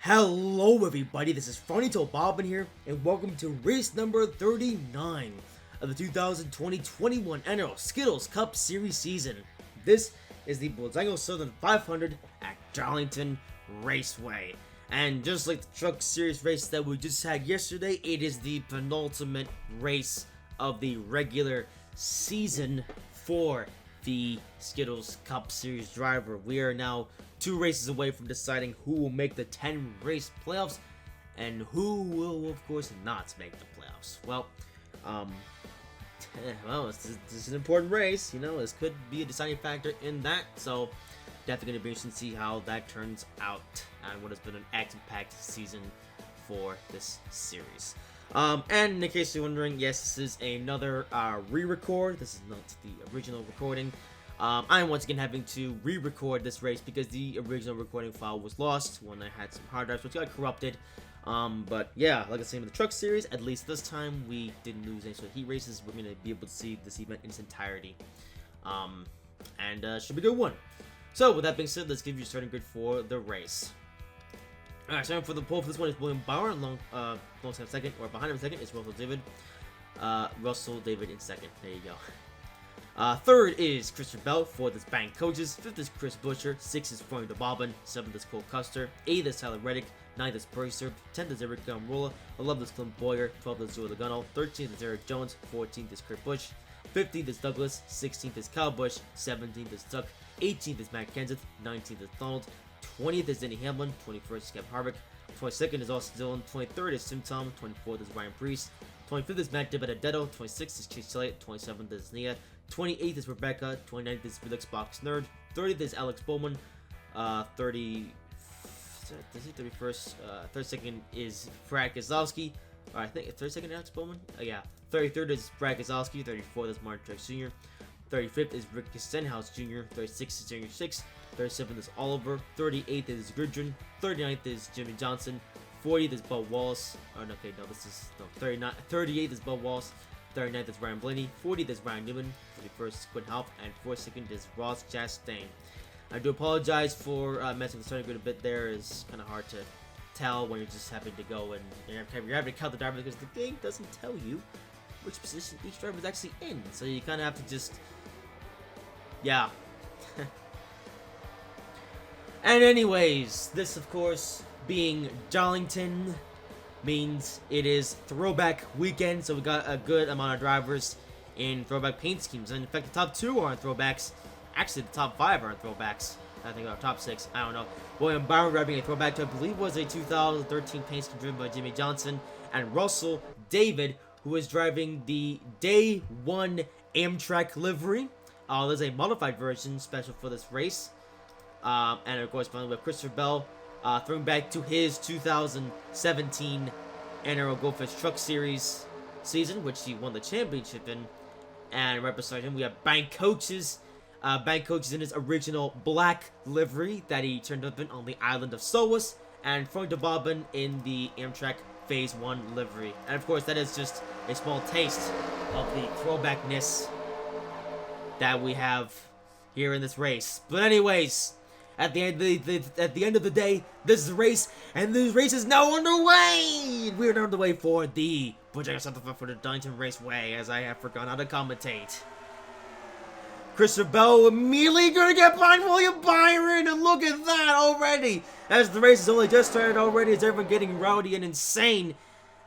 Hello everybody, this is Funny Toe Bobbin here, and welcome to race number 39 of the 2020-21 NROL Skittles Cup Series season. This is the Bojangles Southern 500 at Darlington Raceway. And just like the Truck Series race that we just had yesterday, it is the penultimate race of the regular season for the Skittles Cup Series driver. We are now 2 races away from deciding who will make the 10 race playoffs and who will, of course, not make the playoffs. Well, this is an important race. You know, this could be a deciding factor in that. So, definitely going to be interesting to see how that turns out and what has been an action-packed season for this series. And in case you're wondering, yes, this is another re-record. This is not the original recording. I'm once again having to re-record this race because the original recording file was lost when I had some hard drives which got corrupted. But yeah, like I said in the Truck Series, at least this time we didn't lose any sort of heat races. We're going to be able to see this event in its entirety. Should be a good one. So with that being said, let's give you a starting grid for the race. Alright, starting for the pole for this one is William Bauer, alongside second, or behind him second is Russell David. Russell David in second. There you go. Third is Christopher Bell. Fourth is Bank Coaches. Fifth is Chris Butcher. Sixth is Frank DeBobbin. Seventh is Cole Custer. Eighth is Tyler Reddick. Ninth is Perry Serb. 10th is Eric Gamrola. 11th is Clint Boyer. 12th is Zoe Logano. 13th is Eric Jones. 14th is Kurt Busch. 15th is Douglas. 16th is Kyle Busch. 17th is Duck. 18th is Matt Kenseth. 19th is Donald. 20th is Denny Hamlin. 21st is Kevin Harvick. 22nd is Austin Dillon. 23rd is Tim Tom. 24th is Ryan Preece. 25th is Matt DiBenedetto. 26th is Chase Elliott. 27th is Nia. 28th is Rebecca. 29th is Felix Box Nerd. 30th is Alex Bowman. 32nd is Brad Keselowski. I think 32nd Alex Bowman. Yeah. 33rd is Brad Keselowski. 34th is Martin Truex Jr. 35th is Rick Stenhouse Jr. 36th is Junior 6. 37th is Oliver. 38th is Gudrun. 39th is Jimmy Johnson. 40th is Bud Wallace. Oh, no, okay, no, this is no. 38th is Bud Wallace. 39th is Ryan Blaney. 40th is Ryan Newman. 41st is Quinn Halp. And 42nd is Ross Chastain. I do apologize for messing with the starting grid a bit there. It's kind of hard to tell when you're just having to go and you're having to count the driver because the game doesn't tell you which position each driver is actually in. So you kind of have to just, yeah. And anyways, this of course being Darlington means it is throwback weekend, so we got a good amount of drivers in throwback paint schemes. And in fact, the top 2 are on throwbacks. Actually, the top 5 are on throwbacks. I think our top 6, I don't know. William Byron driving a throwback to, I believe, was a 2013 paint scheme driven by Jimmy Johnson. And Russell David, who is driving the Day 1 Amtrak livery. There's a modified version special for this race. And of course, finally, we have Christopher Bell. Throwing back to his 2017 NROL GoFest Truck Series season, which he won the championship in. And right beside him, we have Bank Coaches. Bank Coaches in his original black livery that he turned up in on the island of Sowas. And Frank DeBobbin in the Amtrak Phase 1 livery. And of course, that is just a small taste of the throwbackness that we have here in this race. But anyways, at the end of the day, this is the race, and this race is now underway! We are underway for the Bojangles for the Darlington Raceway, as I have forgotten how to commentate. Christopher Bell immediately gonna get behind William Byron, and look at that already! As the race has only just started already, is everyone getting rowdy and insane.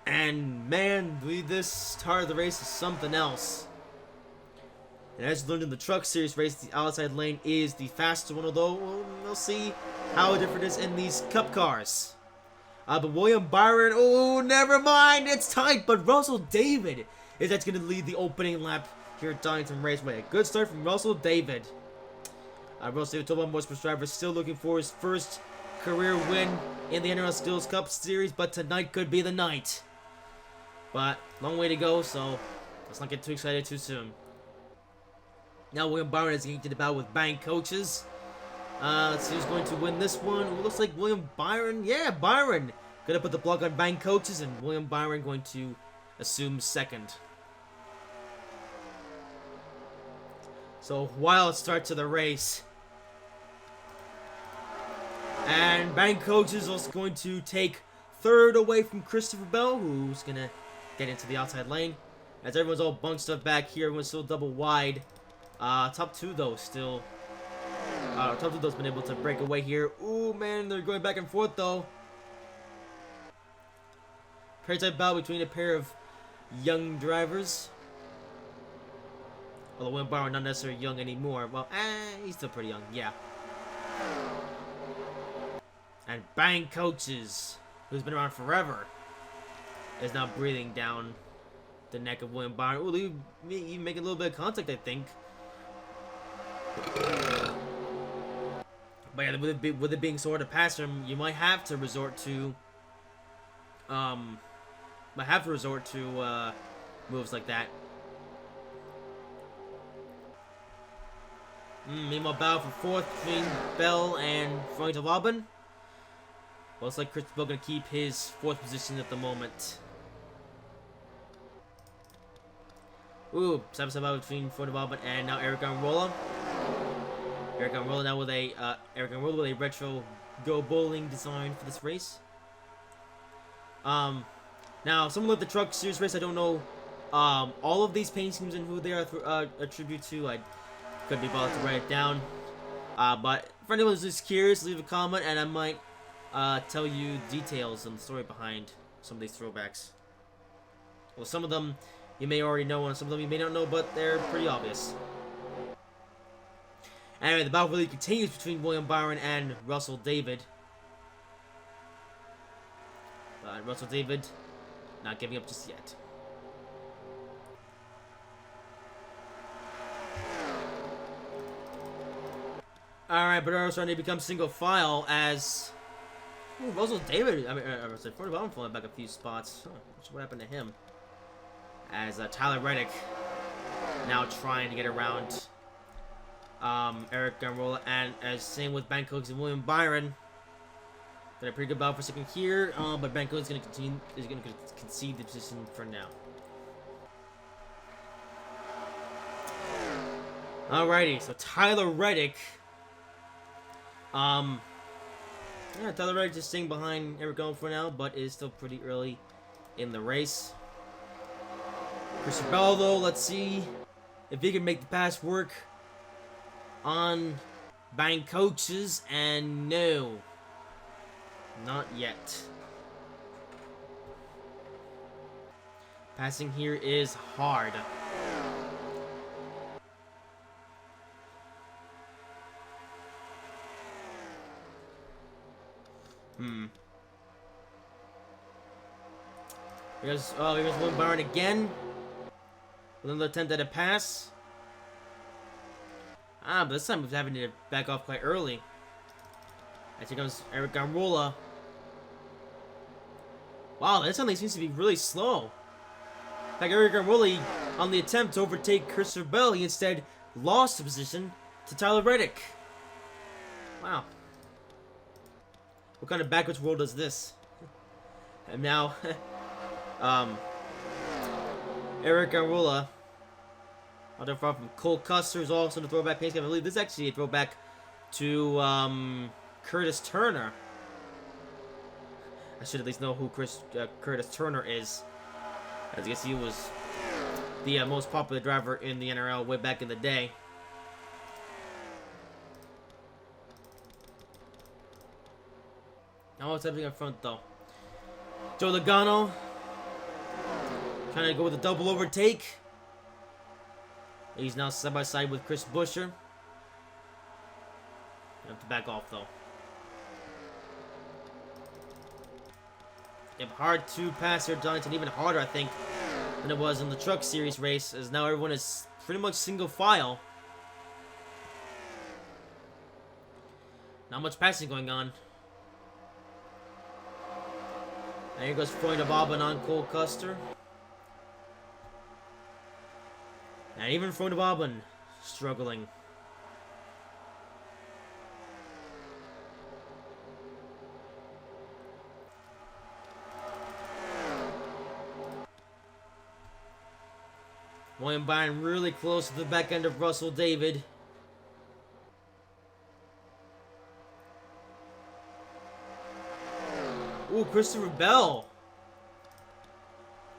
And man, this start of the race is something else. And as you learned in the Truck Series race, the outside lane is the faster one, although we'll see how different it is in these Cup cars. But William Byron, oh, never mind, it's tight, but Russell David is that's going to lead the opening lap here at Darlington Raceway. A good start from Russell David. Russell David, 12 Motorsports driver, still looking for his first career win in the NROL Skittles Cup Series, but tonight could be the night. But long way to go, so let's not get too excited too soon. Now William Byron is getting to the battle with Bank Coaches. Let's see who's going to win this one. It looks like William Byron. Yeah, Byron. Gonna put the block on Bank Coaches, and William Byron going to assume second. So wild start to the race. And Bank Coach is also going to take third away from Christopher Bell, who's going to get into the outside lane. As everyone's all bunched up back here, everyone's still double wide. Top two, though, still... top two, though's been able to break away here. Ooh, man, they're going back and forth, though. Pair-type battle between a pair of young drivers. Although William Byron not necessarily young anymore. Well, he's still pretty young, yeah. And Bank Coaches, who's been around forever, is now breathing down the neck of William Byron. Ooh, even making a little bit of contact, I think. But yeah, with it being so hard to pass him, you might have to resort to moves like that. Meanwhile, battle for fourth between Bell and Freund of Auburn. Well, looks like Chris Bell gonna keep his fourth position at the moment. Ooh, side battle between Freund of Auburn and now Eric Unrolla. Eric Unrolla now with a retro Go Bowling design for this race. Now, someone like the Truck Series race, I don't know all of these paint schemes and who they are a tribute to. I could be bothered to write it down. But for anyone who's just curious, leave a comment and I might tell you details and the story behind some of these throwbacks. Well, some of them you may already know and some of them you may not know, but they're pretty obvious. Anyway, the battle really continues between William Byron and Russell David. But Russell David not giving up just yet. Alright, but are starting to become single file as Russell David, I said, Ford Bottom falling back a few spots. What happened to him? As Tyler Reddick now trying to get around Eric Unrolla, and as same with Bank Coach and William Byron. Got a pretty good battle for second here, but Bank Coach is going to concede the position for now. Alrighty, so Tyler Reddick. Yeah, Tyler Reddick just staying behind Eric Unrolla for now, but is still pretty early in the race. Christopher Bell, though, let's see if he can make the pass work on Bank Coaches, and no, not yet. Passing here is hard. Here's William Byron again. With another attempt at a pass. But this time he's having to back off quite early. As here comes Eric Unrolla. Wow, this time seems to be really slow. Like Eric Unrolla, on the attempt to overtake Christopher Bell, he instead lost the position to Tyler Reddick. Wow. What kind of backwards world is this? And now, Eric Unrolla, other far from Cole Custer, is also in the throwback paint scheme. I believe this is actually a throwback to Curtis Turner. I should at least know who Curtis Turner is. As you can see, he was the most popular driver in the NRL way back in the day. Now what's happening up front, though? Joe Logano trying to go with a double overtake. He's now side by side with Chris Buescher. You have to back off, though. Yep, hard to pass here, Darlington. Even harder, I think, than it was in the Truck Series race, as now everyone is pretty much single file. Not much passing going on. And here goes Freund of Auburn on Cole Custer. And even Freund of Auburn struggling. William Byron really close to the back end of Russell David. Ooh, Christopher Bell.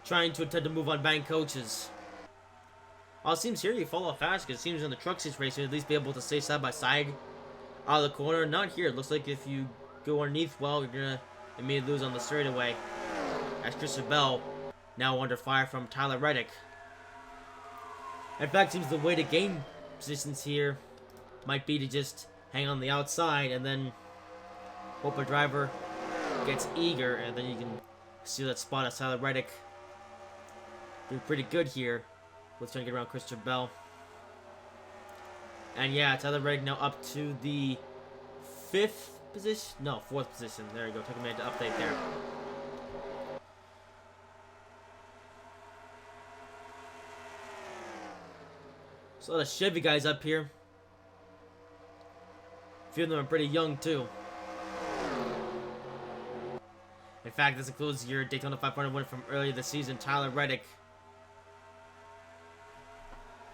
Trying to attempt to move on bank coaches. Well, it seems here you fall off fast because it seems in the truck race you'll at least be able to stay side by side out of the corner. Not here. It looks like if you go underneath, well, you're gonna immediately lose on the straightaway. As Christopher Bell now under fire from Tyler Reddick. In fact, seems the way to gain positions here might be to just hang on the outside and then hope a driver gets eager, and then you can see that spot as Tyler Reddick doing pretty good here with trying to get around Christopher Bell. And yeah, Tyler Reddick now up to the 5th position? No, 4th position. There you go. Took a minute to update there. So a lot of Chevy guys up here. A few of them are pretty young too. In fact, this includes your Daytona 500 win from earlier this season, Tyler Reddick.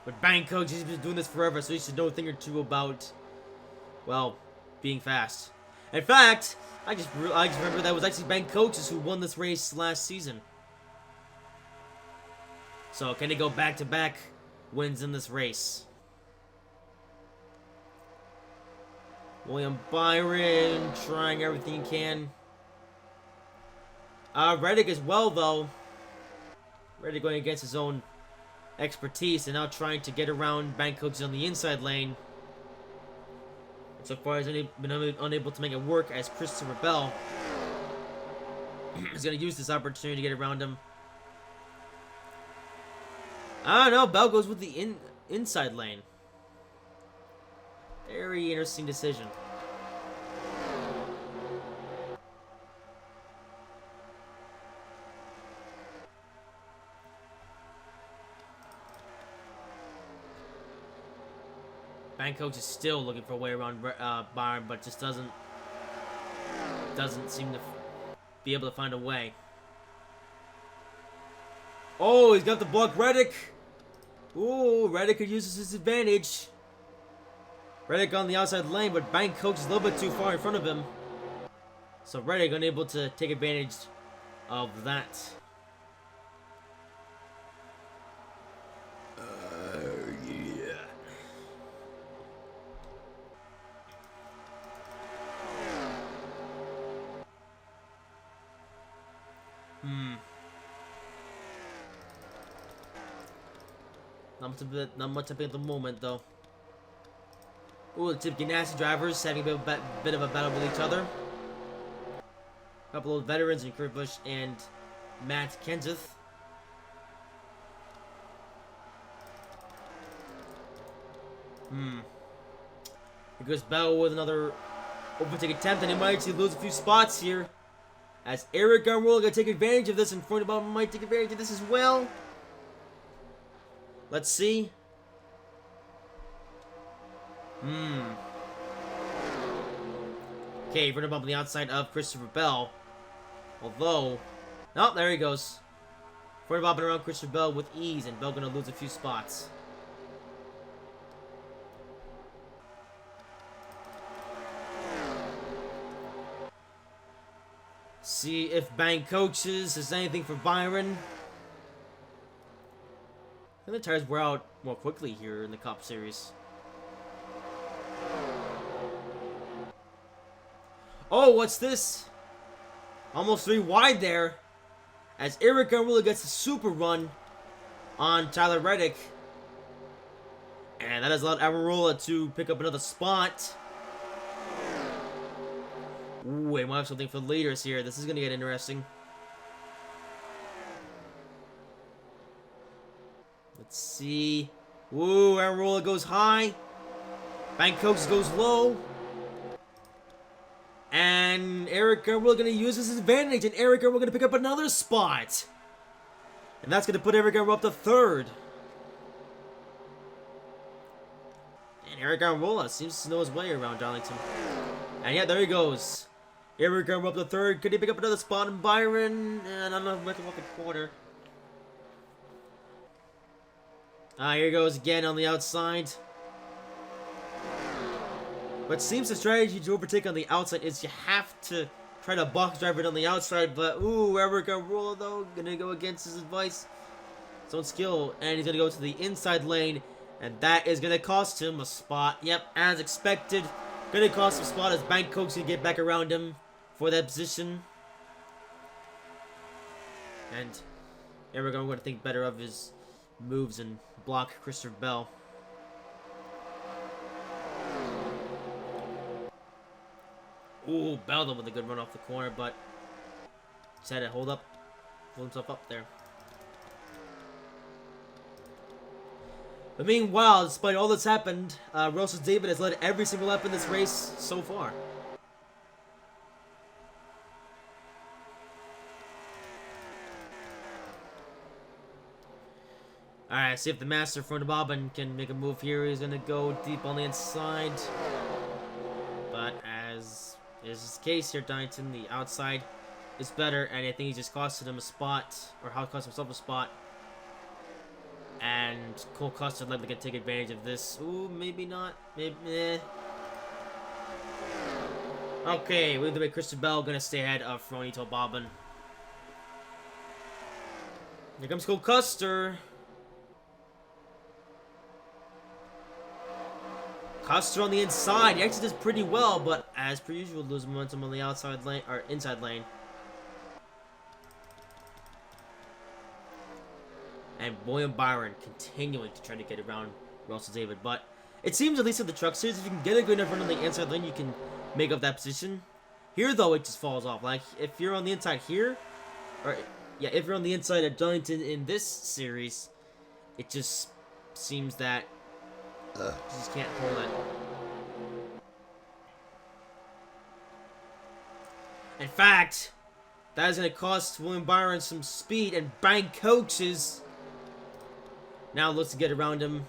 But bank coach, he's been doing this forever, so he should know a thing or two about, well, being fast. In fact, I just remember that it was actually bank coaches who won this race last season. So can they go back-to-back wins in this race? William Byron trying everything he can. Reddick as well, though. Reddick going against his own expertise and now trying to get around bank coaches on the inside lane. And so far, he's been unable to make it work as Christopher Bell is going to use this opportunity to get around him. I don't know. Bell goes with the inside lane. Very interesting decision. Bank coach is still looking for a way around Byron, but just doesn't seem to be able to find a way. Oh, he's got the block Reddick. Ooh, Reddick could use his advantage. Reddick on the outside lane, but bank coach is a little bit too far in front of him. So Reddick unable to take advantage of that. Not much up at the moment, though. Ooh, the Tip Ganassi drivers having a bit of a battle with each other. A couple of veterans in Kurt Busch and Matt Kenseth. Here goes Bell with another overtake attempt, and he might actually lose a few spots here. As Eric NROL gonna take advantage of this, and Freund might take advantage of this as well. Let's see. Okay, Freund on the outside of Christopher Bell. Although, oh, there he goes. Freund bobbing around Christopher Bell with ease, and Bell gonna lose a few spots. See if bank coaches has anything for Byron. I think the tires wear out more quickly here in the Cup Series. Oh, what's this? Almost 3 wide there. As Eric NROL gets a super run on Tyler Reddick. And that has allowed NROL to pick up another spot. Ooh, we might have something for the leaders here. This is going to get interesting. Let's see. Ooh, NROL goes high. Bank Coach goes low. And Eric NROL going to use his advantage. And Eric NROL going to pick up another spot. And that's going to put Eric NROL up to 3rd. And Eric NROL seems to know his way around Darlington. And yeah, there he goes. Eric NROL up to 3rd. Could he pick up another spot in Byron? And I don't know if he can walk a quarter. Here he goes again on the outside. What seems the strategy to overtake on the outside is you have to try to box drive it on the outside, but ooh, Eric NROL though gonna go against his advice, his own skill, and he's gonna go to the inside lane, and that is gonna cost him a spot. Yep, as expected, gonna cost him a spot as Bangkok's gonna get back around him for that position, and Eric going to think better of his moves and block Christopher Bell. Ooh, Bell with a good run off the corner, but just had to hold himself up there. But meanwhile, despite all that's happened, Russell David has led every single lap in this race so far. Alright, see if the master from the bobbin can make a move here. He's gonna go deep on the inside. But as is the case here, Darlington, the outside is better, and I think he just costed him a spot, or how cost himself a spot. And Cole Custer likely can take advantage of this. Ooh, maybe not. Maybe. Okay, with the way Christopher Bell gonna stay ahead of Fronito Bobbin. Here comes Cole Custer. Custer on the inside. He actually does pretty well, but as per usual, loses momentum on the outside lane or inside lane. And William Byron continuing to try to get around Russell David, but it seems at least in the truck series, if you can get a good enough run on the inside lane, you can make up that position. Here though, it just falls off. Like if you're on the inside here, or yeah, if you're on the inside at Darlington in this series, it just seems that you just can't hold it. In fact, that is going to cost William Byron some speed, and Bangkok's now looks to get around him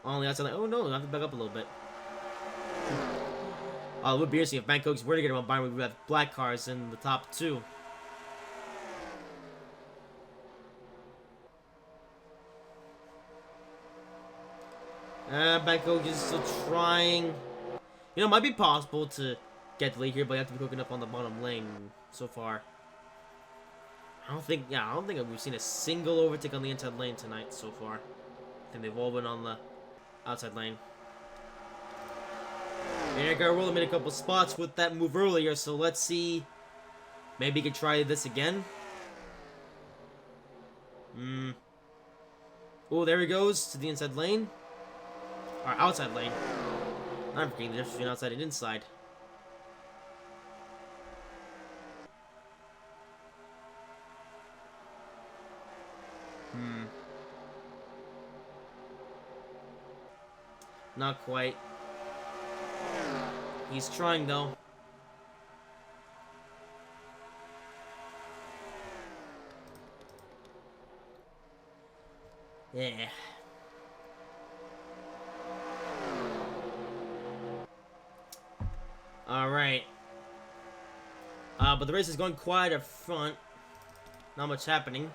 on the outside. Like, oh no, I have to back up a little bit. It would be interesting if Bangkok's were to get around Byron. We would have black cars in the top two. Bangkok is still trying. You know, it might be possible to get the lead here, but you have to be hooking up on the bottom lane so far. I don't think we've seen a single overtake on the inside lane tonight so far. I think they've all been on the outside lane. And NROL made a couple spots with that move earlier, so let's see. Maybe he can try this again. Oh, there he goes to the inside lane. Or outside lane. I'm forgetting the difference between outside and inside. Not quite. He's trying though. Yeah. Alright. But the race is going quiet up front. Not much happening.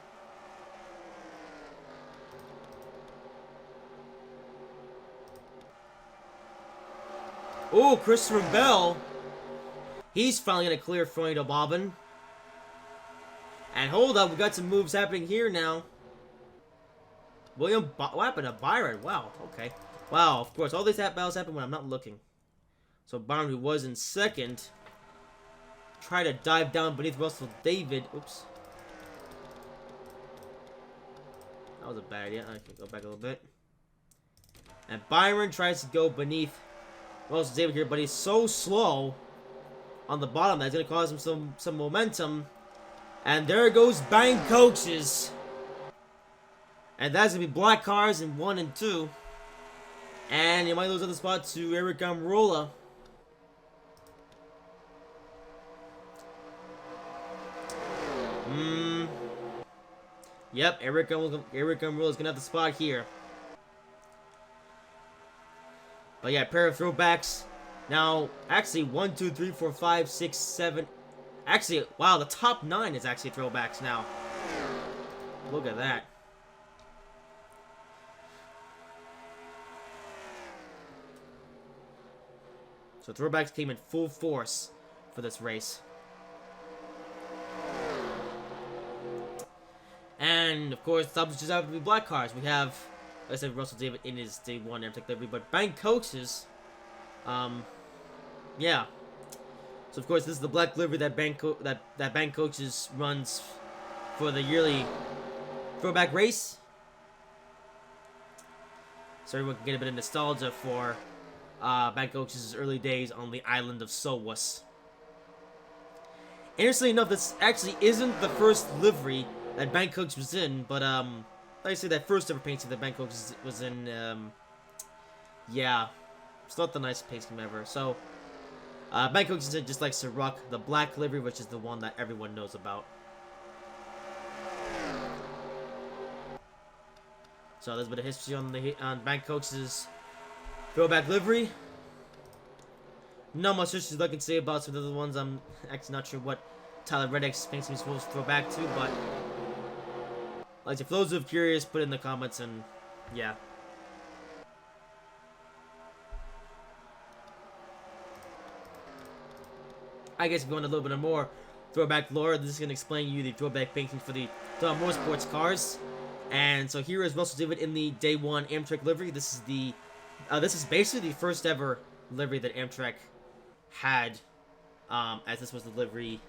Oh, Christopher Bell. He's finally gonna clear Fronito Bobbin. And hold up, we got some moves happening here now. What happened to Byron? Wow, okay. Wow, of course, all these battles happen when I'm not looking. So Byron, who was in second, tried to dive down beneath Russell David. Oops. That was a bad idea. I can go back a little bit. And Byron tries to go beneath Russell David here, but he's so slow on the bottom that's going to cause him some momentum. And there goes Bangkok's. And that's going to be black cars in 1 and 2. And you might lose on the spot to Eric NROL. Yep, Eric NROL is going to have the spot here. But yeah, pair of throwbacks. Now, actually, 1, 2, 3, 4, 5, 6, 7. Actually, wow, the top 9 is actually throwbacks now. Look at that. So throwbacks came in full force for this race. And of course, substitutes have to be black cars. We have, like I said, Russell David in his day 1 Amtech livery, but bank coaches, yeah. So of course, this is the black livery that bank coaches runs for the yearly throwback race. So everyone can get a bit of nostalgia for bank coaches' early days on the island of Sowas. Interestingly enough, this actually isn't the first livery that bank coach was in, but like I said, that first ever paint scheme that bank coach was in, yeah, it's not the nicest paint scheme ever. So bank coach just likes to rock the black livery, which is the one that everyone knows about. So there's a bit of history on bank coach's throwback livery. Not much history I can say about some of the other ones. I'm actually not sure what Tyler Reddick's paint scheme is supposed to throw back to, but like if those who are curious, put it in the comments, and yeah. I guess if you want a little bit more throwback lore, this is going to explain you the throwback painting for the motorsports cars. And so here is Russell David in the day 1 Amtrak livery. This is basically the first ever livery that Amtrak had, as this was the livery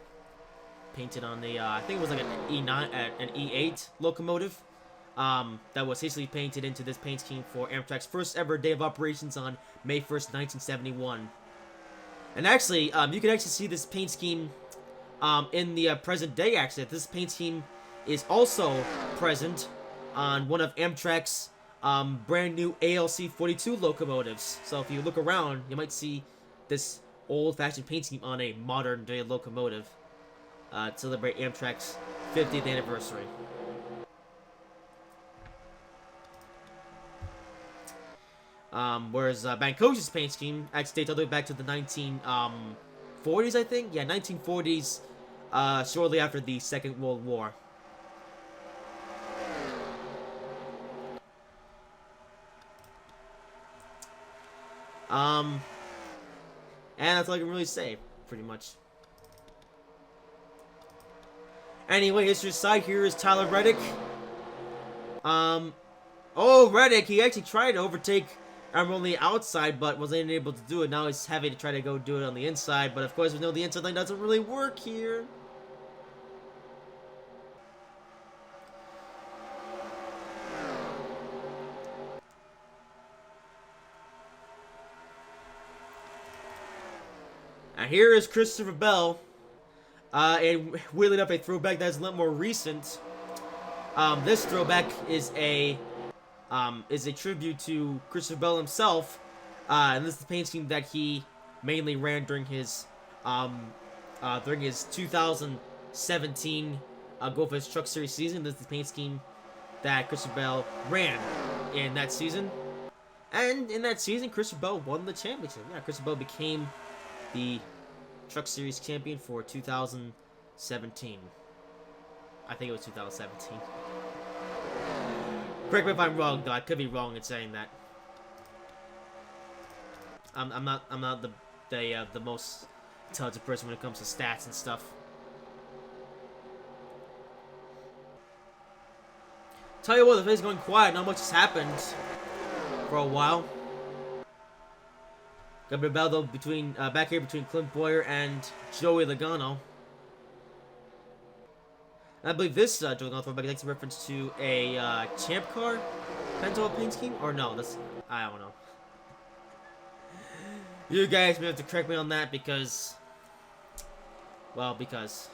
painted on the I think it was like an E8 locomotive, that was hastily painted into this paint scheme for Amtrak's first ever day of operations on May 1st, 1971. And actually, you can actually see this paint scheme in the present day. Actually, this paint scheme is also present on one of Amtrak's brand new ALC 42 locomotives. So if you look around, you might see this old-fashioned paint scheme on a modern-day locomotive to celebrate Amtrak's 50th anniversary. Whereas Bank Coach's paint scheme actually dates all the way back to the 1940s, I think? Yeah, 1940s, shortly after the Second World War. And that's all I can really say, pretty much. Anyway, history aside, here is Tyler Reddick. Oh, Reddick, he actually tried to overtake Emerald on the outside, but wasn't able to do it. Now he's having to try to go do it on the inside, but of course we know the inside line doesn't really work here. And here is Christopher Bell, and wheeling up a throwback that's a lot more recent. This throwback is a tribute to Christopher Bell himself, and this is the paint scheme that he mainly ran during his 2017 GoFest Truck Series season. This is the paint scheme that Christopher Bell ran in that season, and in that season, Christopher Bell won the championship. Yeah, Christopher Bell became the Truck Series champion for 2017. I think it was 2017. Correct me if I'm wrong, though. I could be wrong in saying that. I'm not the most intelligent person when it comes to stats and stuff. Tell you what, the place is going quiet. Not much has happened for a while. Got a bit of battle between back here between Clint Boyer and Joey Logano. And I believe this Joey Logano throwback is a reference to a Champ Car Pentaol paint scheme, or no? That's, I don't know. You guys may have to correct me on that because, well, because.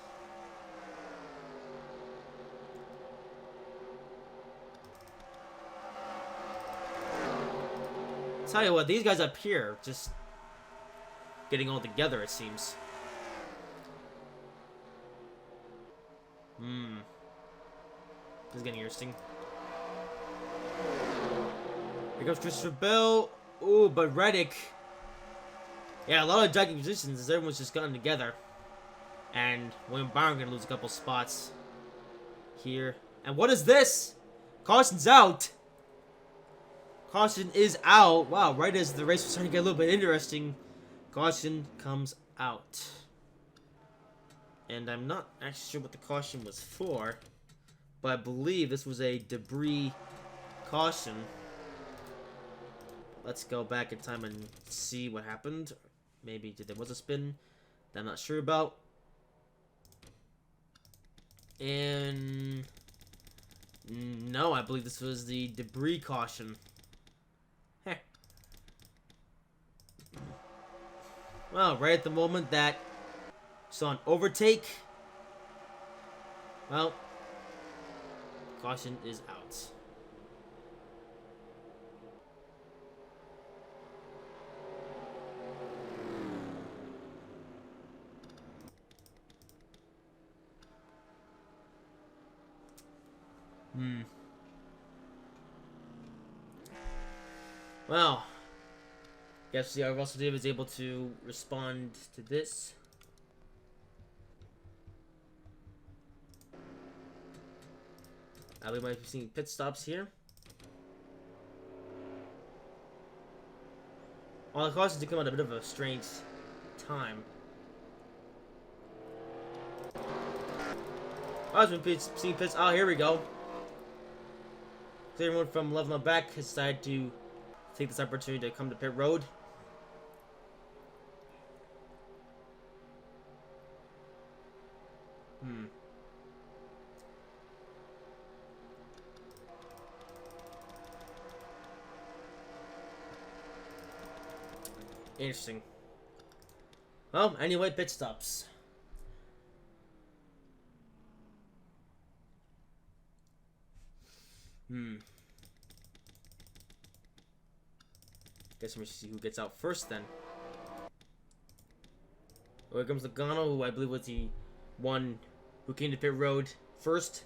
Tell you what, these guys up here just getting all together, it seems. This is getting interesting. Here comes Christopher Bell. Ooh, but Reddick. Yeah, a lot of jockey positions as everyone's just gotten together. And William Byron gonna lose a couple spots here. And what is this? Caution's out. Caution is out. Wow, right as the race was starting to get a little bit interesting, caution comes out. And I'm not actually sure what the caution was for, But I believe this was a debris caution. Let's go back in time and see what happened. Maybe there was a spin that I'm not sure about. And no, I believe this was the debris caution. Heh. Well, right at the moment that saw an overtake, well, caution is out. Well, guess the Russell David is able to respond to this. We might be seeing pit stops here. All the cautions do come at a bit of a strange time. I was been seeing pits. Oh, here we go. So everyone from leveling back has decided to take this opportunity to come to pit road. Interesting. Well, anyway, pit stops. Guess we'll see who gets out first then. Oh, here comes Logano, who I believe was the one who came to pit road first.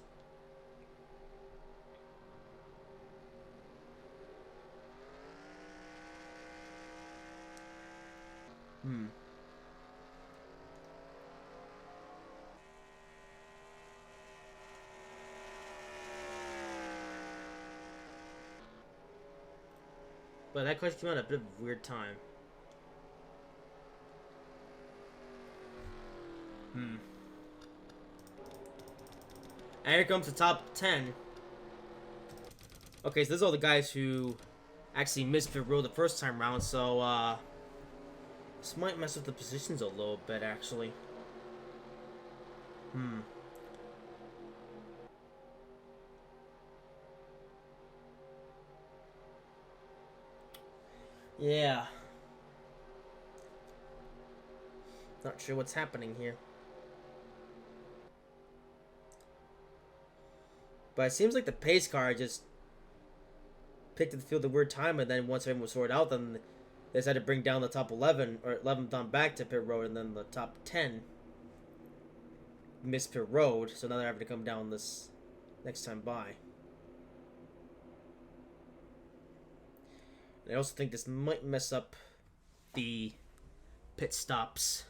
But that question came out at a bit of a weird time. And here comes the top 10. Okay, so this is all the guys who actually missed pit road the first time round, so this might mess with the positions a little bit, actually. Yeah. Not sure what's happening here. But it seems like the pace car just picked the field at a weird time, and then once everyone was sorted out, then they decided to bring down the top 11, or 11 down back to pit road, and then the top 10 missed pit road, so now they're having to come down this next time by. I also think this might mess up the pit stops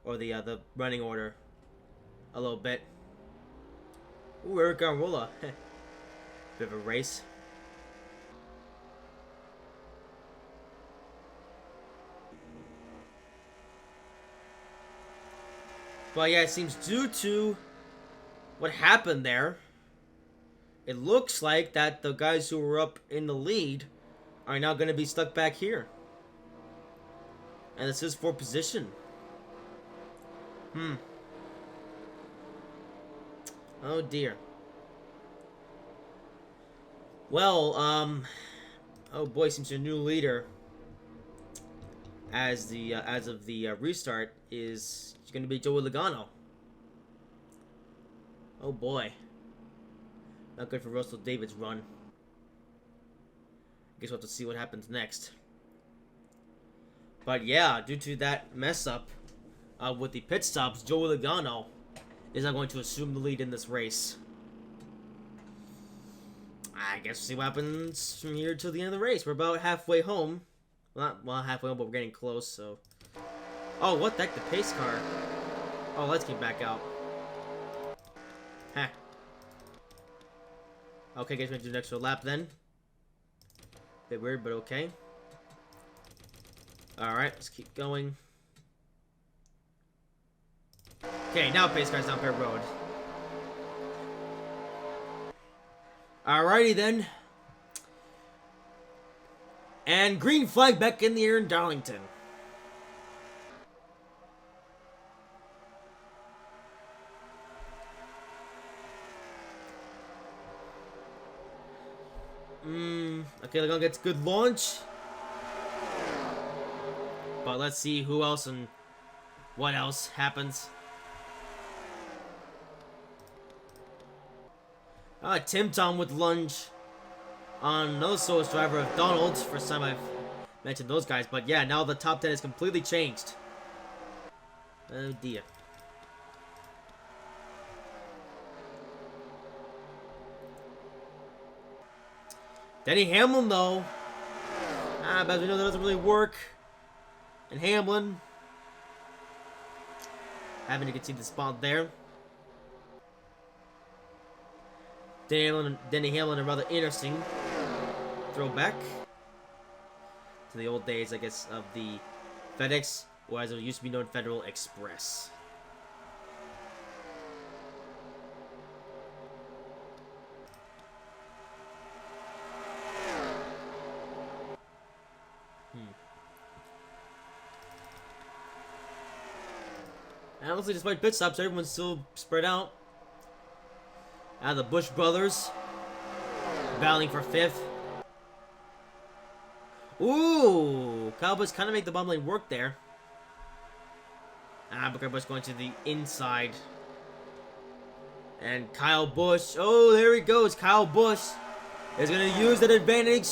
or the running order a little bit. Ooh, Eric Garmola. Bit of a race. But yeah, it seems due to what happened there, it looks like that the guys who were up in the lead are now going to be stuck back here. And this is for position. Oh dear. Well, oh boy, seems your new leader as of the restart is going to be Joey Logano. Oh boy. Not good for Russell David's run. Guess we'll have to see what happens next. But yeah, due to that mess up with the pit stops, Joey Logano is now going to assume the lead in this race. I guess we'll see what happens from here till the end of the race. We're about halfway home. Not halfway home, but we're getting close, so. Oh, what the heck, the pace car? Oh, let's get back out. Huh. Okay, guys, we're gonna do an extra lap then. Bit weird, but okay. Alright, let's keep going. Okay, now pace car's down pit road. Alrighty then. And green flag back in the air in Darlington. Okay, they're gonna get good launch. But let's see who else and what else happens. Tim Tom with lunge on another solo driver of Donald. First time I've mentioned those guys. But yeah, now the top 10 is completely changed. Oh dear. Denny Hamlin though. But we know that doesn't really work. And Hamlin. Having to concede the spot there. Denny Hamlin, a rather interesting throwback to the old days, I guess, of the FedEx, or as it used to be known, Federal Express. And honestly, despite pit stops, everyone's still spread out. The Bush brothers battling for 5th. Ooh, Cowboys kind of make the bottom lane work there. Booker Bush going to the inside. And Kyle Busch. Oh, there he goes. Kyle Busch is going to use that advantage.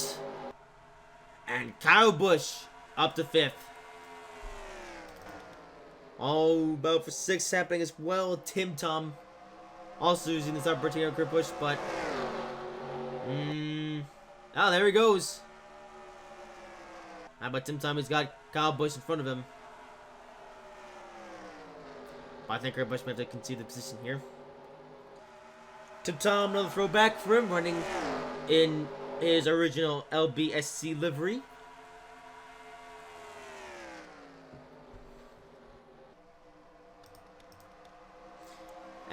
And Kyle Busch up to 5th. Oh, battle for 6th happening as well. Tim Tom also using this opportunity on Kurt Busch, but there he goes. But Tim Tom has got Kyle Busch in front of him. But I think Kurt Busch might have to concede the position here. Tim Tom, another throwback for him, running in his original LBSC livery.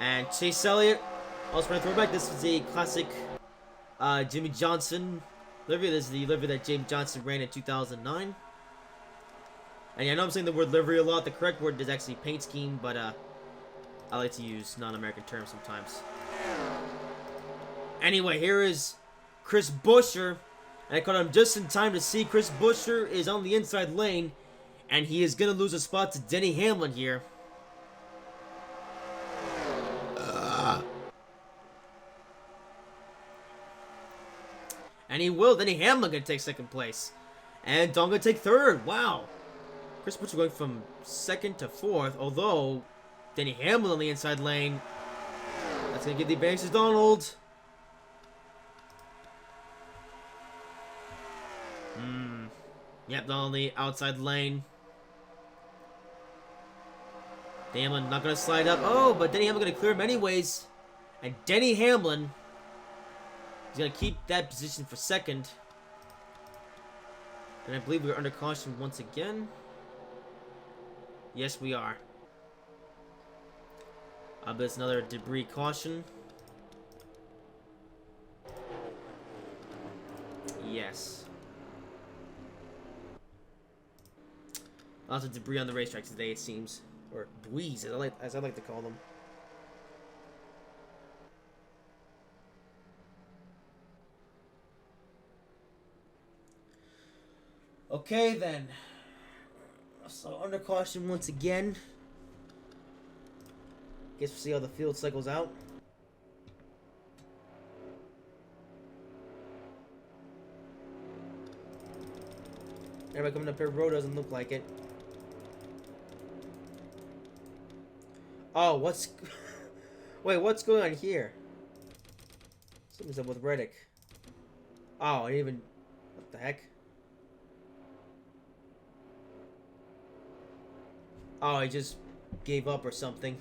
And Chase Elliott, also running throwback. This is a classic Jimmy Johnson livery. This is the livery that James Johnson ran in 2009. And yeah, I know I'm saying the word livery a lot. The correct word is actually paint scheme, but I like to use non-American terms sometimes. Anyway, here is Chris Buescher. And I caught him just in time to see Chris Buescher is on the inside lane. And he is going to lose a spot to Denny Hamlin here. And he will. Denny Hamlin going to take 2nd place. And Don going to take 3rd. Wow. Chris Buescher going from 2nd to 4th. Although, Denny Hamlin on the inside lane. That's going to give the advantage to Donald. Yep, Donald on the outside lane. Denny Hamlin not going to slide up. Oh, but Denny Hamlin going to clear him anyways. And Denny Hamlin is going to keep that position for 2nd. And I believe we're under caution once again. Yes, we are. But it's another debris caution. Yes. Lots of debris on the racetrack today, it seems. Or dweez, as I like to call them. Okay, then. So, under caution once again. Guess we'll see how the field cycles out. Everybody coming up here, road doesn't look like it. Oh, what's... Wait, what's going on here? Something's up with Reddick. Oh, I didn't even... What the heck? Oh, he just gave up or something.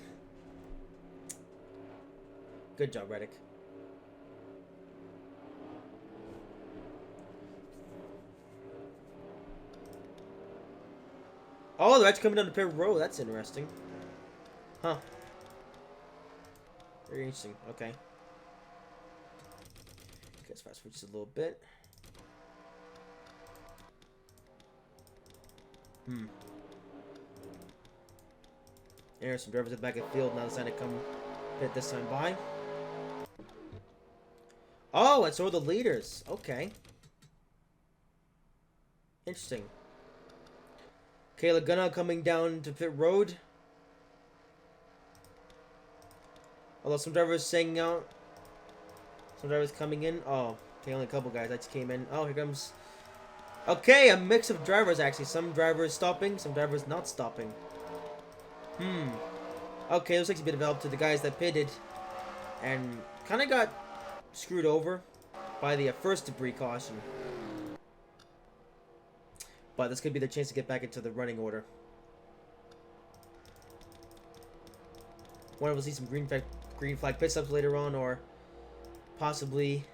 Good job, Reddick. Oh, they're actually coming down the pit road. That's interesting. Huh. Very interesting. Okay. let's fast forward just a little bit. There's some drivers at the back of the field. Now decided to come pit this time by. Oh, and so are the leaders. Okay. Interesting. Okay, Laguna coming down to pit road. Although some drivers staying out. Some drivers coming in. Oh, okay, only a couple guys that just came in. Oh, here comes... Okay, a mix of drivers, actually. Some drivers stopping, some drivers not stopping. Okay, looks like a bit of help to the guys that pitted. And kind of got screwed over by the first debris caution. But this could be their chance to get back into the running order. Wonder if we'll see some green flag pit stops later on, or possibly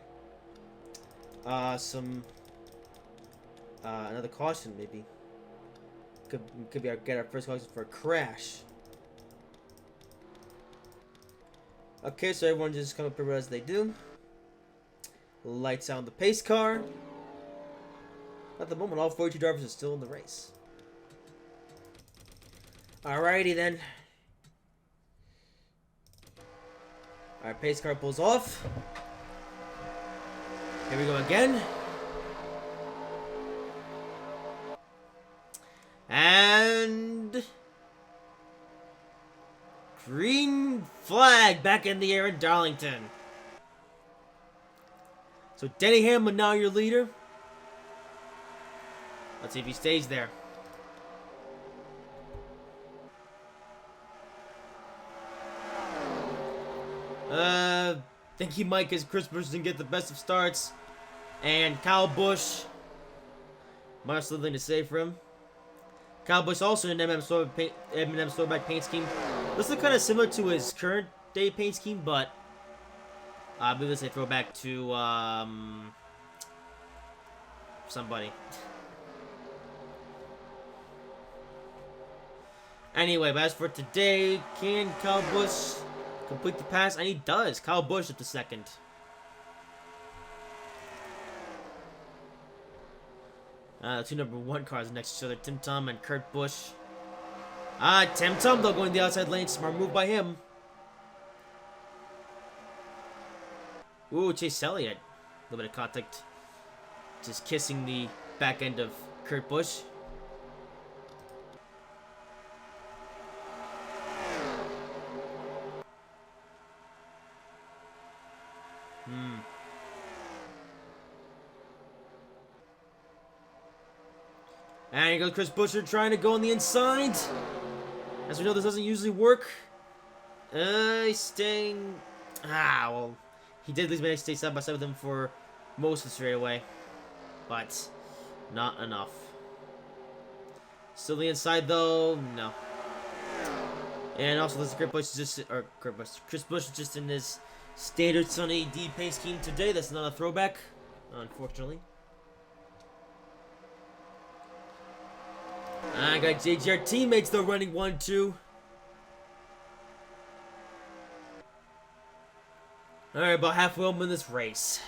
some another caution maybe. Could be get our first caution for a crash. Okay, so everyone just come up here as they do. Lights out on the pace car. At the moment, all 42 drivers are still in the race. Alrighty then. Alright, pace car pulls off. Here we go again. And... green flag back in the air in Darlington. So Denny Hamlin now your leader. Let's see if he stays there. Think he might, because Chris Busch didn't get the best of starts. And Kyle Busch might have something to say for him. Kyle Busch also in M&M Throwback paint scheme. This looks kind of similar to his current day paint scheme, but I believe this is a throwback to somebody. Anyway, but as for today, can Kyle Busch complete the pass? And he does. Kyle Busch at the second. Two number one cars next to each other, Tim Tom and Kurt Busch. Tim Tom though going the outside lane, smart move by him. Ooh, Chase Elliott. A little bit of contact. Just kissing the back end of Kurt Busch. And here goes Chris Buescher trying to go on the inside. As we know, this doesn't usually work. He's staying... well, he did at least manage to stay side by side with him for most of the straightaway. But not enough. Still the inside, though. No. And also, this Chris Busch is just in his standard Sunny D paint scheme today. That's not a throwback, unfortunately. I got JGR teammates though running 1-2. Alright, about halfway home in this race.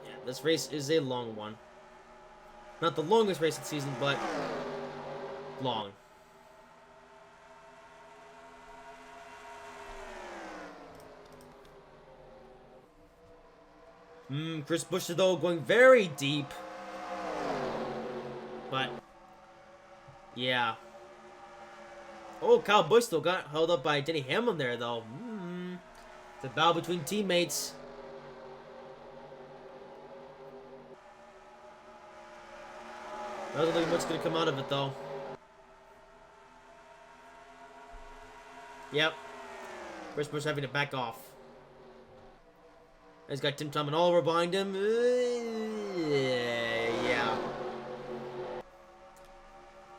Yeah, this race is a long one. Not the longest race of the season, but long. Chris Buescher though going very deep. But, yeah. Oh, Kyle Busch still got held up by Denny Hamlin there, though. It's a battle between teammates. Doesn't look like much going to come out of it, though. Yep. Chris Busch having to back off. He's got Tim Tom and Oliver behind him. Yeah.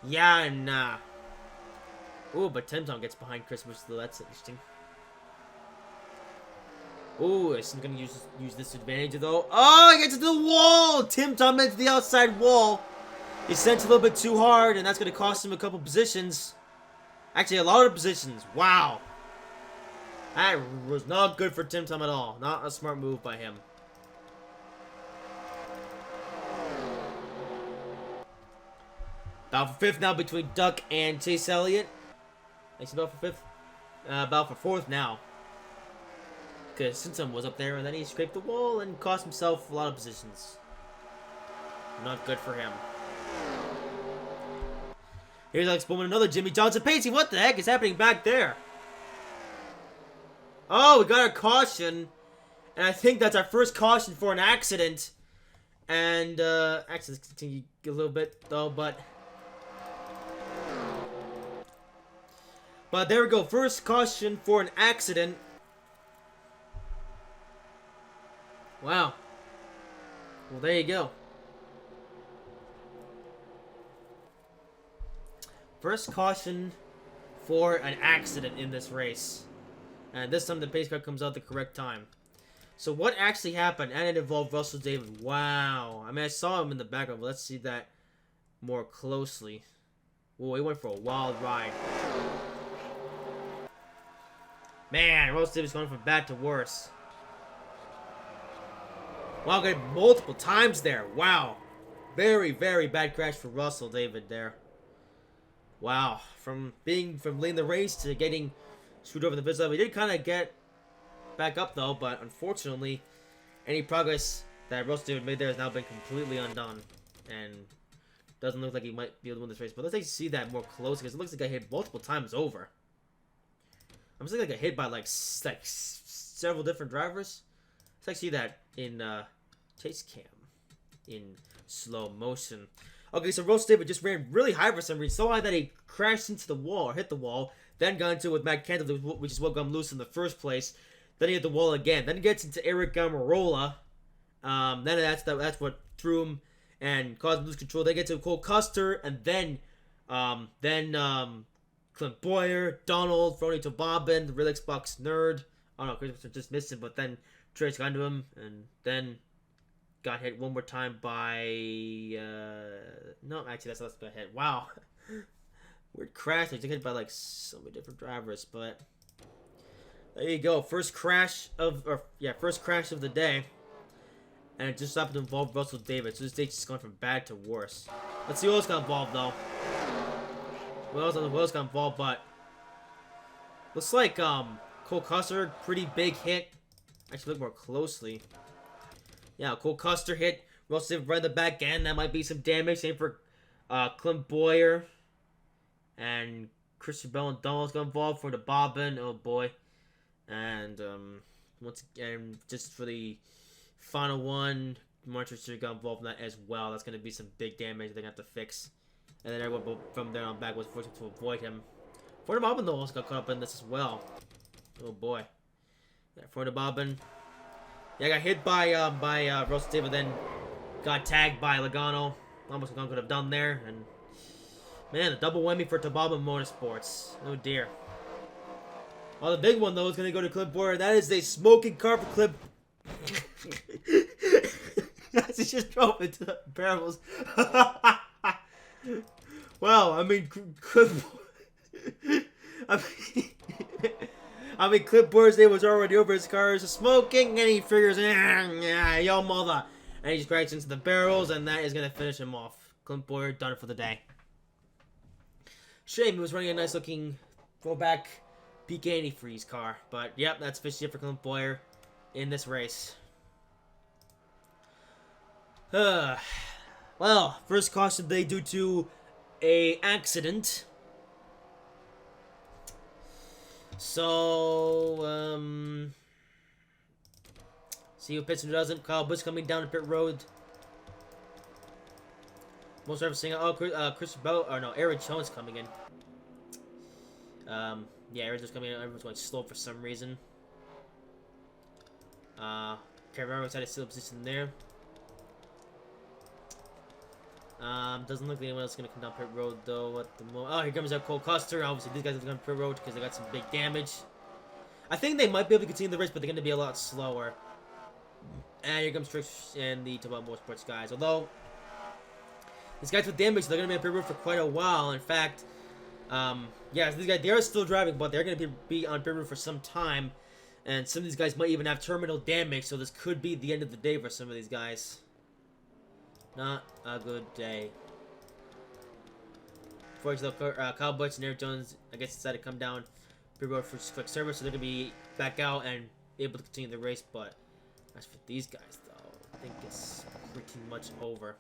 Yeah, nah. Ooh, but Tim Tom gets behind Chris Busch, though. That's interesting. Ooh, he's gonna use this advantage, though. Oh, he gets to the wall! Tim Tom into the outside wall. He sent a little bit too hard, and that's gonna cost him a couple positions. Actually, a lot of positions. Wow. That was not good for Tim Tom at all. Not a smart move by him. Battle for fifth now between Duck and Chase Elliott. Actually, battle for fifth. Battle for fourth now. Because Simpson was up there and then he scraped the wall and cost himself a lot of positions. Not good for him. Here's Alex Bowman, another Jimmy Johnson Pacey. What the heck is happening back there? Oh, we got a caution. And I think that's our first caution for an accident. And, accidents continue a little bit, though, but there we go. First caution for an accident. Wow. Well, there you go. First caution for an accident in this race. And this time the pace car comes out the correct time. So what actually happened? And it involved Russell David. Wow. I mean, I saw him in the background, but let's see that more closely. Whoa, he went for a wild ride. Man, Russell David's going from bad to worse. Wow, got multiple times there. Wow. Very, very bad crash for Russell David there. Wow. From leading the race to getting screwed over in the pit stop. He did kind of get back up though, but unfortunately, any progress that Russell David made there has now been completely undone. And doesn't look like he might be able to win this race. But let's actually see that more closely, because it looks like I hit multiple times over. I'm just like I hit by like several different drivers. Let's actually see that in chase cam in slow motion. Okay, so Russell David just ran really high for some reason, so high that he crashed into the wall or hit the wall. Then got into it with Matt Cantor, which is what got him loose in the first place. Then he hit the wall again. Then he gets into Eric Gamarola. Then that's what threw him and caused him to lose control. They get to Cole Custer, and then Clint Boyer, Donald, Ronnie Tobobbin, the Real Xbox Nerd. Oh no, Chris just missed him, but then Trace got into him, and then got hit one more time by no, actually that's not hit. Wow. Weird crash. I just hit by like so many different drivers, but there you go. First crash of the day, and it just happened to involve Russell David. So this date's just going from bad to worse. Let's see what else got involved though. What else got involved? But looks like Cole Custer, pretty big hit. Actually, look more closely. Yeah, Cole Custer hit Russell David right in the back end. That might be some damage. Same for Clint Boyer. And Christian Bell and Donald's got involved for the bobbin. Oh boy. And once again, just for the final one, Manchester got involved in that as well. That's going to be some big damage they're going to have to fix. And then everyone from there on back was fortunate to avoid him. For the bobbin though also got caught up in this as well. Oh boy. Yeah, for the bobbin. Yeah, got hit by Russell David, then got tagged by Logano. Almost Logano could have done there, and man, a double whammy for Tobobbin Motorsports. Oh dear. Well, the big one though is gonna go to Clip Boyer. That is a smoking car for Clip. He just drove into the barrels. Wow, I mean, Clip. I mean, Clip Boyer's day was already over. His car is smoking, and he figures, yo mother, and he just crashes into the barrels, and that is gonna finish him off. Clip Boyer done for the day. Shame, he was running a nice looking throwback PK antifreeze car, but yep, that's officially it for Clint Boyer in this race. Well, first caution of the day due to a accident. So, see who pits and doesn't. Kyle Busch coming down the pit road. Most drivers saying, oh, Chris Bell, or no, Aaron Jones coming in. Yeah, Aaron Jones coming in. Everyone's going slow for some reason. Can't remember what's had a steal position there. Doesn't look like anyone else is going to come down pit road, though, at the moment. Oh, here comes out Cole Custer. Obviously, these guys are going to pit road because they got some big damage. I think they might be able to continue the race, but they're going to be a lot slower. And here comes Trish and the Tobobbin Motorsports guys. Although, these guys with damage, they're going to be on pit road for quite a while. In fact, Yeah, so these guys, they are still driving, but they're going to be on pit road for some time. And some of these guys might even have terminal damage, so this could be the end of the day for some of these guys. Not a good day. For example, Kyle Busch and Eric Jones, I guess, decided to come down pit road for just quick service, so they're going to be back out and able to continue the race. But as for these guys, though, I think it's pretty much over.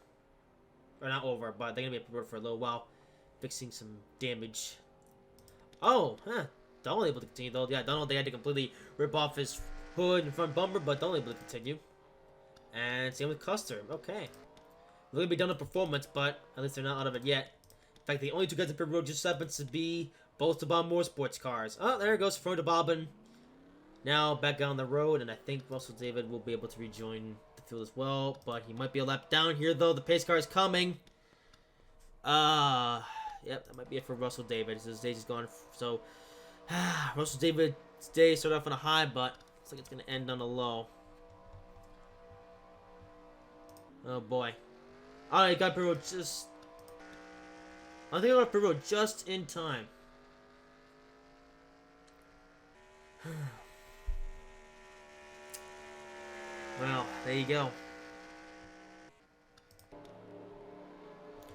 Or not over, but they're going to be at pit road for a little while, fixing some damage. Oh, huh. Donald able to continue, though. Yeah, Donald, they had to completely rip off his hood and front bumper, but Donald able to continue. And same with Custer. Okay. They're going to be done with performance, but at least they're not out of it yet. In fact, the only two guys in pit road just happens to be both the Bob Moore sports cars. Oh, there it goes, Frodo Bobbin. Now back on the road, and I think Russell David will be able to rejoin the field as well, but he might be a lap down here, though. The pace car is coming. Yep, that might be it for Russell David. His stage is gone, so Russell David's day started off on a high, but looks like it's going to end on a low. Oh, boy. I got pit road just... I think I got pit road just in time. Well, there you go.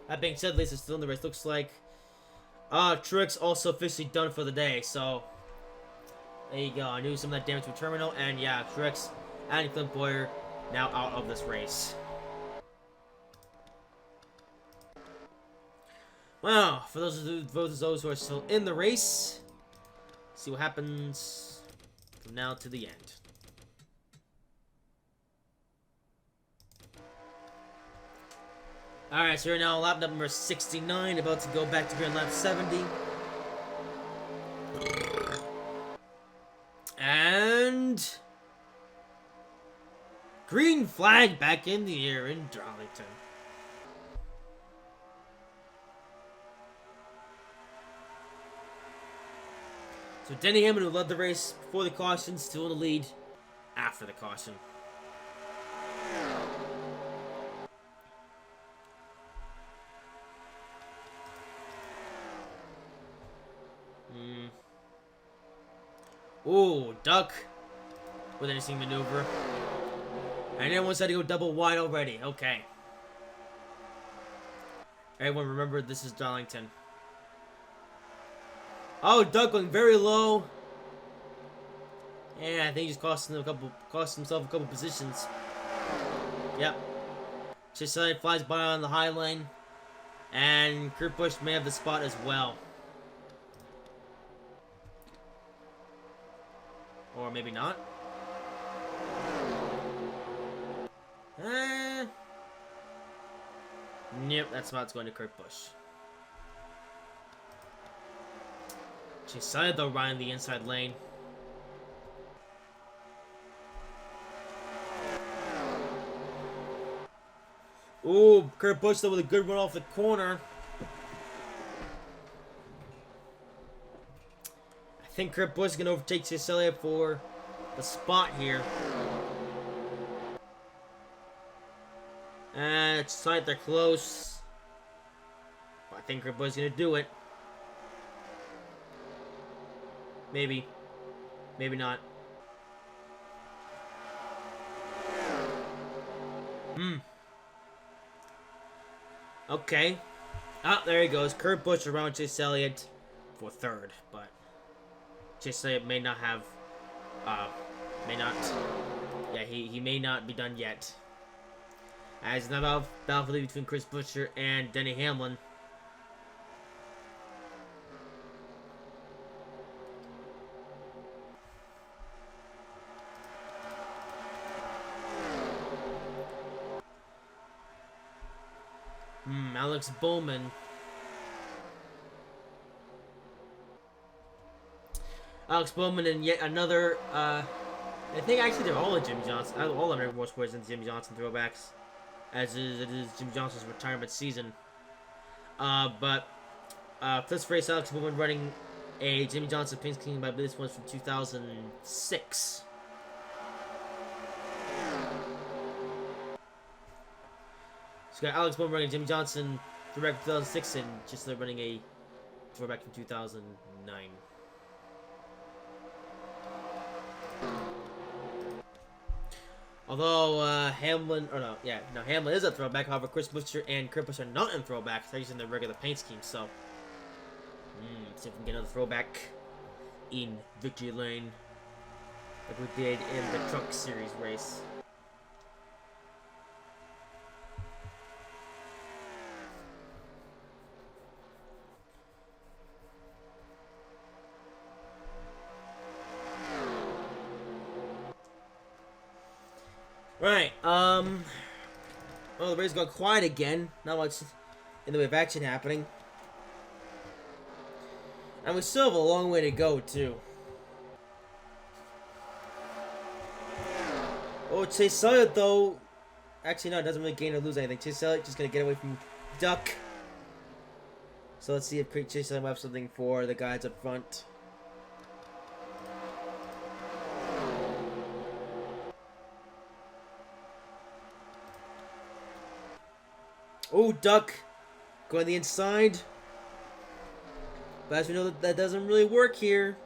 That being said, Lisa's still in the race. Looks like Truex also officially done for the day, so there you go. I knew some of that damage from terminal, and yeah, Truex and Clint Boyer now out of this race. Well, for those who are still in the race, see what happens from now to the end. Alright, so we're now on lap number 69, about to go back to green lap 70. And... green flag back in the air in Darlington. So Denny Hamlin, who led the race before the caution, still in the lead after the caution. Ooh, duck with an interesting maneuver. And everyone said to go double wide already. Okay. Everyone remember this is Darlington. Oh, Duck going very low. And I think he's cost himself a couple positions. Yep. Chesed flies by on the high lane. And Kurt Busch may have the spot as well. Or maybe not. Nope, that spot's going to Kurt Busch. Chesed though riding the inside lane. Ooh, Kurt Busch though with a good run off the corner. I think Kurt Busch is going to overtake Chesed for the spot here. And it's tight, they're close. But I think Kurt Busch is going to do it. Maybe. Maybe not. Okay. Ah, there he goes. Kurt Busch around Chase Elliott for third, but Chase Elliott may not have, he may not be done yet. As another battle between Chris Buescher and Denny Hamlin. Alex Bowman. Alex Bowman and yet another, I think actually they're all in Jimmy Johnson. All of them are sports in Jimmy Johnson throwbacks. As it is Jimmy Johnson's retirement season. But this race, Alex Bowman running a Jimmy Johnson Pink King, but this one's from 2006. So we got Alex Bowman running Jimmy Johnson direct 2006 and just running a throwback from 2009. Although Hamlin, or no, yeah, no, Hamlin is a throwback. However, Chris Buescher and Kurt Busch are not in throwbacks. They're using the regular paint scheme. So, see if we can get another throwback in Victory Lane, like we did in the Truck Series race. Right, well, the race got quiet again. Not much in the way of action happening. And we still have a long way to go, too. Oh, Chase Elliott, though. Actually, no, it doesn't really gain or lose anything. Chase Elliott just gonna get away from Duck. So let's see if Chase Elliott will have something for the guys up front. Oh, Duck going the inside. But as we know, that doesn't really work here.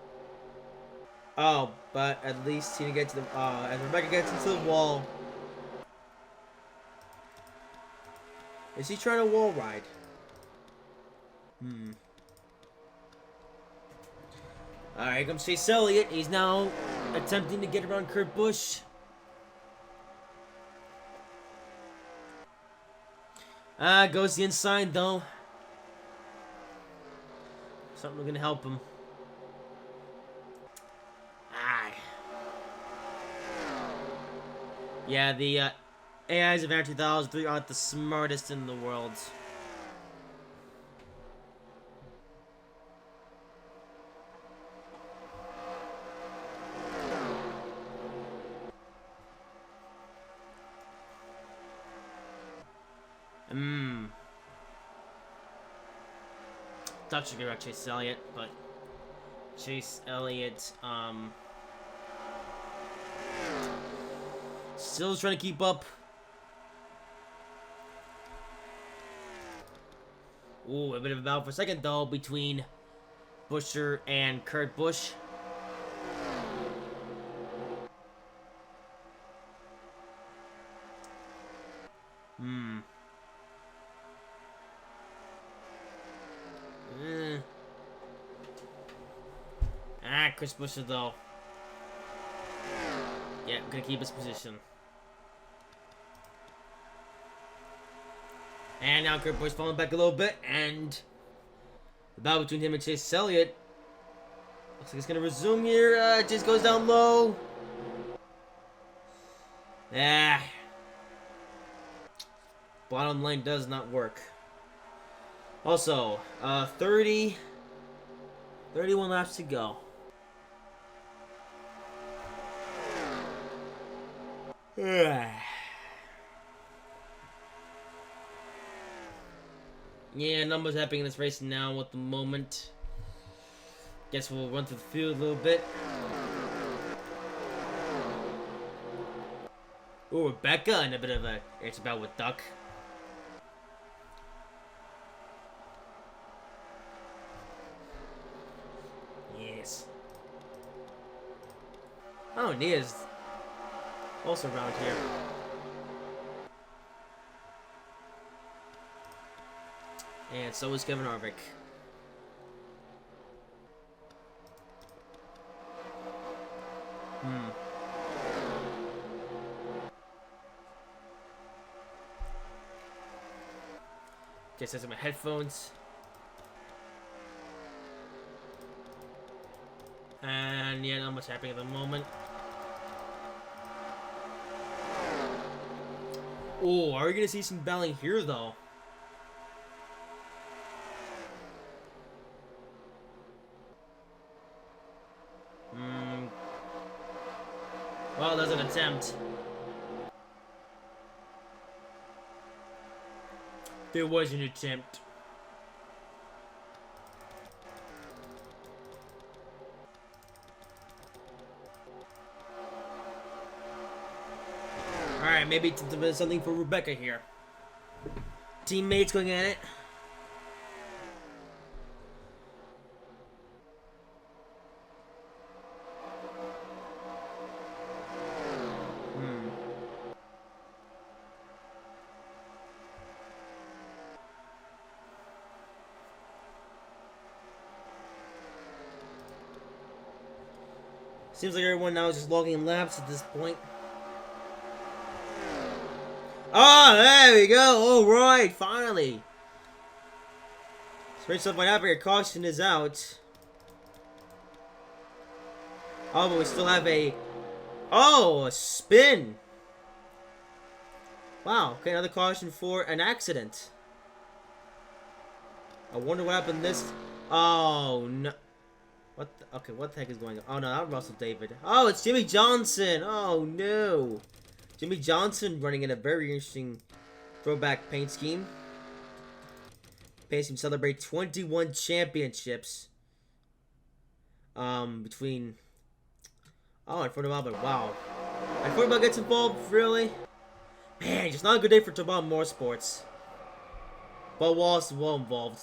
Oh, but at least he didn't get to the... as Rebecca gets into the wall. Is he trying to wall ride? Alright, here comes Chase Elliott. He's now attempting to get around Kurt Busch. Goes the inside, though. Something gonna help him. Yeah, the AIs of Air 2003 aren't the smartest in the world. Thought you could about Chase Elliott, but Chase Elliott, still trying to keep up. Ooh, a bit of a battle for a second, though, between Buescher and Kurt Busch. Chris Buescher, though. Yeah, gonna keep his position. And now Kurt Busch falling back a little bit, and the battle between him and Chase Elliott looks like it's gonna resume here. Just goes down low. Bottom lane does not work. Also, 31 laps to go. Yeah, numbers happening in this race now at the moment. Guess we'll run through the field a little bit. Ooh, Rebecca in a bit of a it's about with Duck. Yes. Oh, Nia's also around here. And so is Kevin Harvick. Just has my headphones. And yeah, not much happening at the moment. Oh, are we gonna see some battling here though? Well, there's an attempt. There was an attempt. Alright, maybe it's something for Rebecca here. Teammates going at it. Seems like everyone now is just logging laps at this point. Oh, there we go. Alright, finally. Straight stuff might happen here. Caution is out. Oh, but we still have a... Oh, a spin. Wow. Okay, another caution for an accident. I wonder what happened this... Oh, no. What the... Okay, what the heck is going on? Oh, no, not Russell David. Oh, it's Jimmy Johnson. Oh, no. Jimmy Johnson running in a very interesting throwback paint scheme. Paint scheme celebrate 21 championships. Between... Oh, and Fort wow. And Fort gets involved, really? Man, just not a good day for Tobago Motorsports. But Wallace is well involved.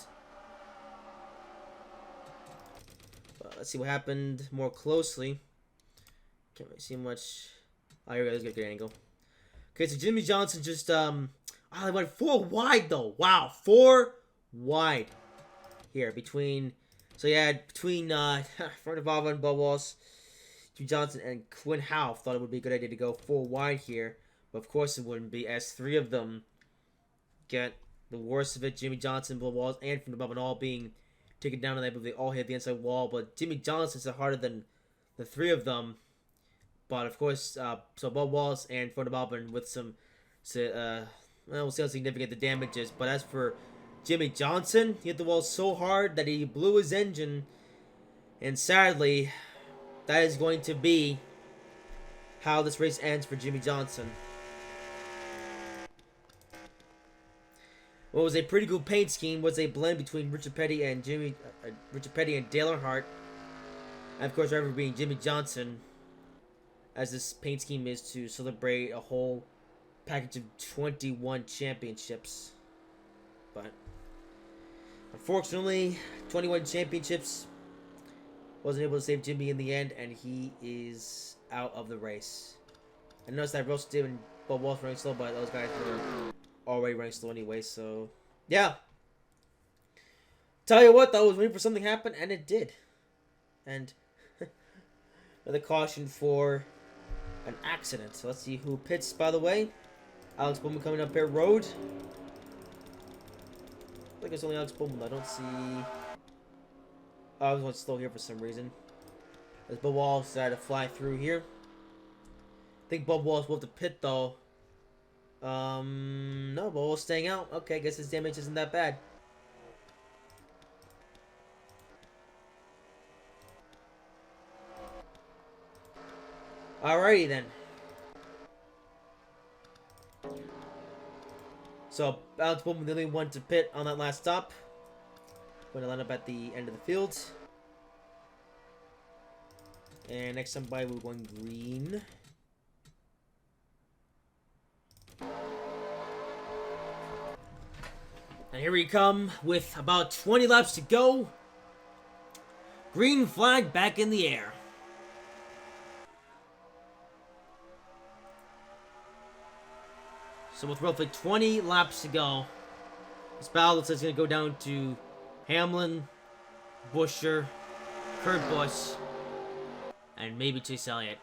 Let's see what happened more closely. Can't really see much. Oh, here we go. Let's get a good angle. Okay, so Jimmy Johnson just, oh, they went 4 wide, though. Wow, 4 wide. Here, between, so yeah, between, Fernavava and Bud Wallace, Jimmy Johnson and Quinn Howe thought it would be a good idea to go 4 wide here. But of course it wouldn't be, as 3 of them get the worst of it. Jimmy Johnson, Bud Wallace, and Fernavava all being taken down, and I believe they all hit the inside wall. But Jimmy Johnson's harder than the 3 of them. But of course, so Bud Wallace and Fernavava with some, well, we'll see how significant the damage is. But as for Jimmy Johnson, he hit the wall so hard that he blew his engine. And sadly, that is going to be how this race ends for Jimmy Johnson. What was a pretty good paint scheme was a blend between Richard Petty and Dale Earnhardt. And of course, driver being Jimmy Johnson, as this paint scheme is to celebrate a whole package of 21 championships. But unfortunately, 21 championships wasn't able to save Jimmy in the end, and he is out of the race. I noticed that Russell David and Bud Wallace running slow, but those guys were already running slow anyway, so yeah. Tell you what, though, I was waiting for something to happen, and it did. And another caution for an accident. So let's see who pits, by the way. Alex Bowman coming up here road. I think it's only Alex Bowman. I don't see... Oh, I was going slow here for some reason. As Bud Wallace decided to fly through here. I think Bud Wallace will have to pit, though. No, Bud Wallace staying out. Okay, I guess his damage isn't that bad. Alrighty then. So Alex Bowman the only one to pit on that last stop. Going to line up at the end of the field. And next somebody we're going green. And here we come with about 20 laps to go. Green flag back in the air. So with roughly 20 laps to go, this battle looks like it's going to go down to Hamlin, Buescher, Kurt Busch, and maybe Chase Elliott.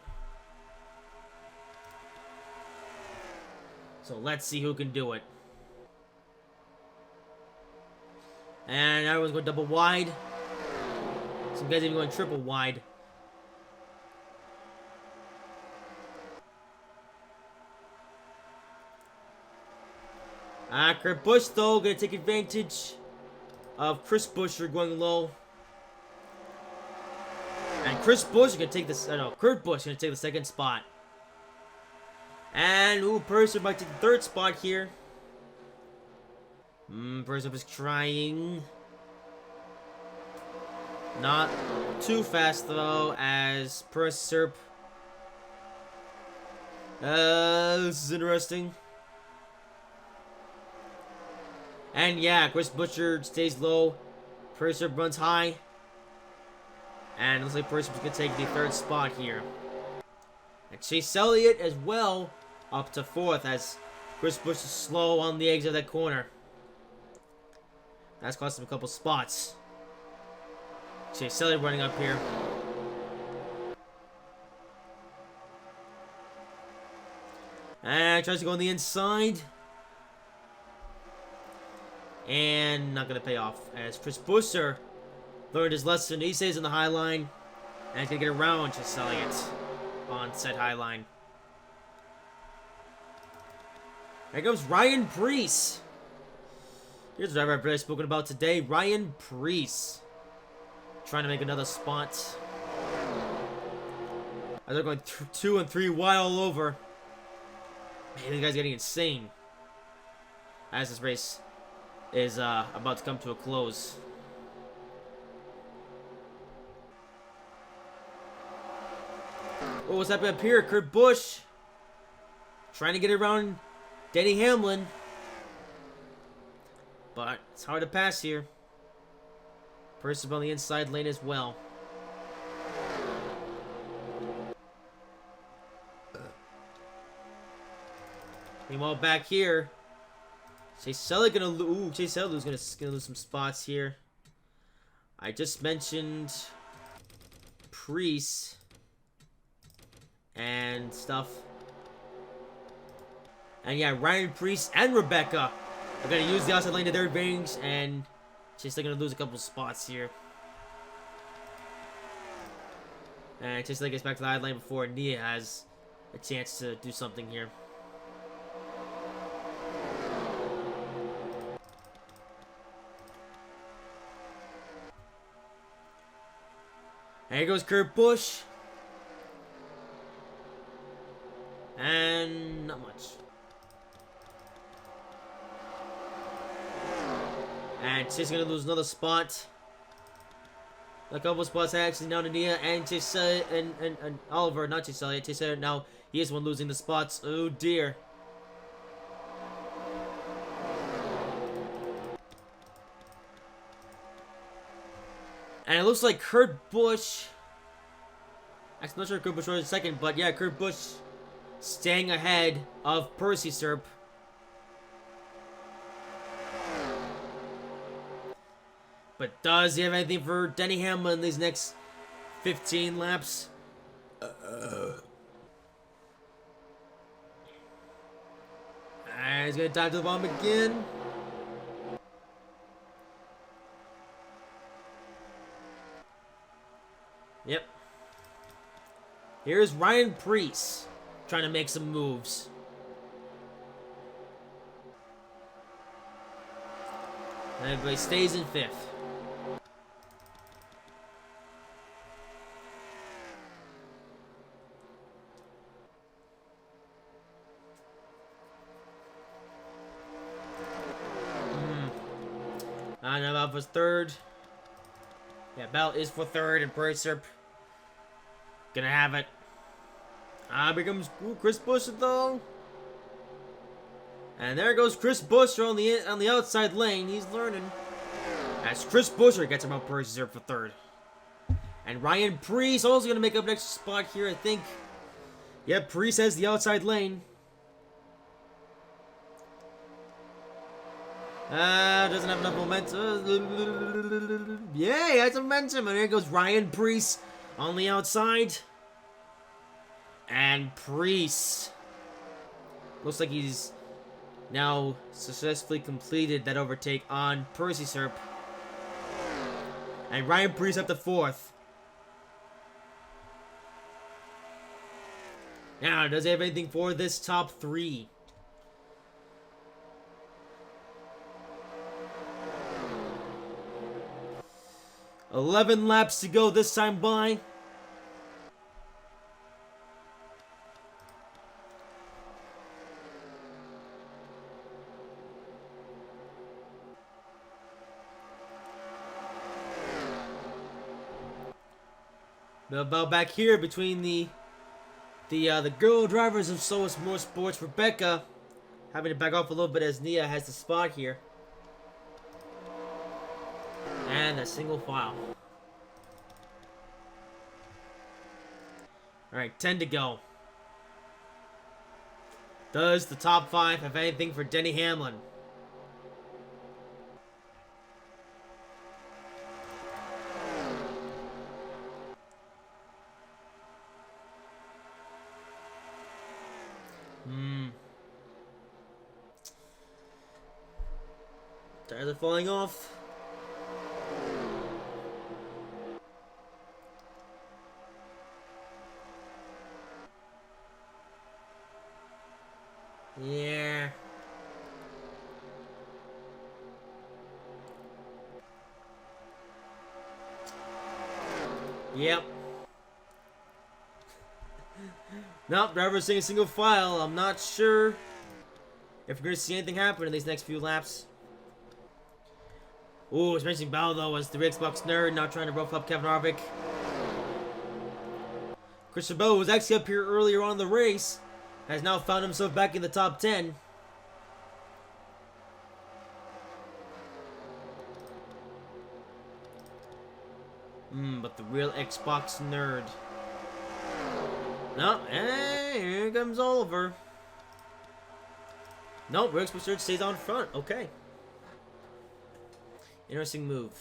So let's see who can do it. And everyone's going double wide. Some guys even going triple wide. Kurt Busch, though, going to take advantage of Chris Buescher going low. And Chris Busch is going to take this... Kurt Busch is going to take the second spot. And, Purser might take the third spot here. Purser is trying. Not too fast, though, as Purser... this is interesting. And yeah, Chris Buescher stays low. Purser runs high. And it looks like Purser's going to take the third spot here. And Chase Elliott as well up to fourth as Chris Busch is slow on the exit of that corner. That's cost him a couple spots. Chase Elliott running up here. And tries to go on the inside. And not going to pay off. As Chris Busser learned his lesson. He stays in the high line. And he's going to get around to selling it on said high line. Here comes Ryan Preece. Here's the driver I've really spoken about today. Ryan Preece. Trying to make another spot. As they're going 2 and 3 wide all over. Man, this guy's getting insane. As this race is about to come to a close. Oh, what's happening up here? Kurt Busch trying to get around Denny Hamlin. But it's hard to pass here. Purse is on the inside lane as well. Meanwhile, back here, Chase Elliott gonna lose. Ooh, Chase Elliott's gonna lose some spots here. I just mentioned Preece and stuff. And yeah, Ryan Preece and Rebecca are gonna use the outside lane to their advantage, and Chase Elliott gonna lose a couple spots here. And Chase Elliott gets back to the outside lane before Nia has a chance to do something here. And here goes Kurt Busch. And not much. And Chase is going to lose another spot. A couple spots actually now to Nia and Chase and Oliver, not Chase Elliott. Chase Elliott now, he is the one losing the spots. Oh dear. And it looks like Kurt Busch. I'm not sure Kurt Busch was second, but yeah, Kurt Busch staying ahead of Percy Serp. But does he have anything for Denny Hamlin in these next 15 laps? And he's gonna dive to the bottom again. Yep. Here's Ryan Preece trying to make some moves. And everybody stays in 5th. And about was 3rd. Yeah, Bell is for 3rd, and Percy gonna have it. Becomes Chris Busch though. And there goes Chris Busch on the outside lane. He's learning. As Chris Buescher gets him out Percy for 3rd. And Ryan Preece also gonna make up an extra spot here, I think. Yep, Preece has the outside lane. Doesn't have enough momentum. Yeah, he has some momentum. And here goes Ryan Preece on the outside. And Preece looks like he's now successfully completed that overtake on Percy Serp. And Ryan Preece up to 4th. Now, does he have anything for this top 3? $11 laps to go this time by. About back here between the girl drivers of Solus Motorsports, Rebecca having to back off a little bit as Nia has the spot here. And a single file. Alright, 10 to go. Does the top 5 have anything for Denny Hamlin? Tires are falling off. Yeah. Yep. Nope, driver's staying single file. I'm not sure if we're going to see anything happen in these next few laps. Ooh, it's mentioning Bell though as the Xbox nerd, now trying to rough up Kevin Harvick. Christopher Bell was actually up here earlier on in the race, has now found himself back in the top 10. But the real Xbox nerd. No, hey, here comes Oliver. Nope, real Xbox nerd stays on front. Okay. Interesting move.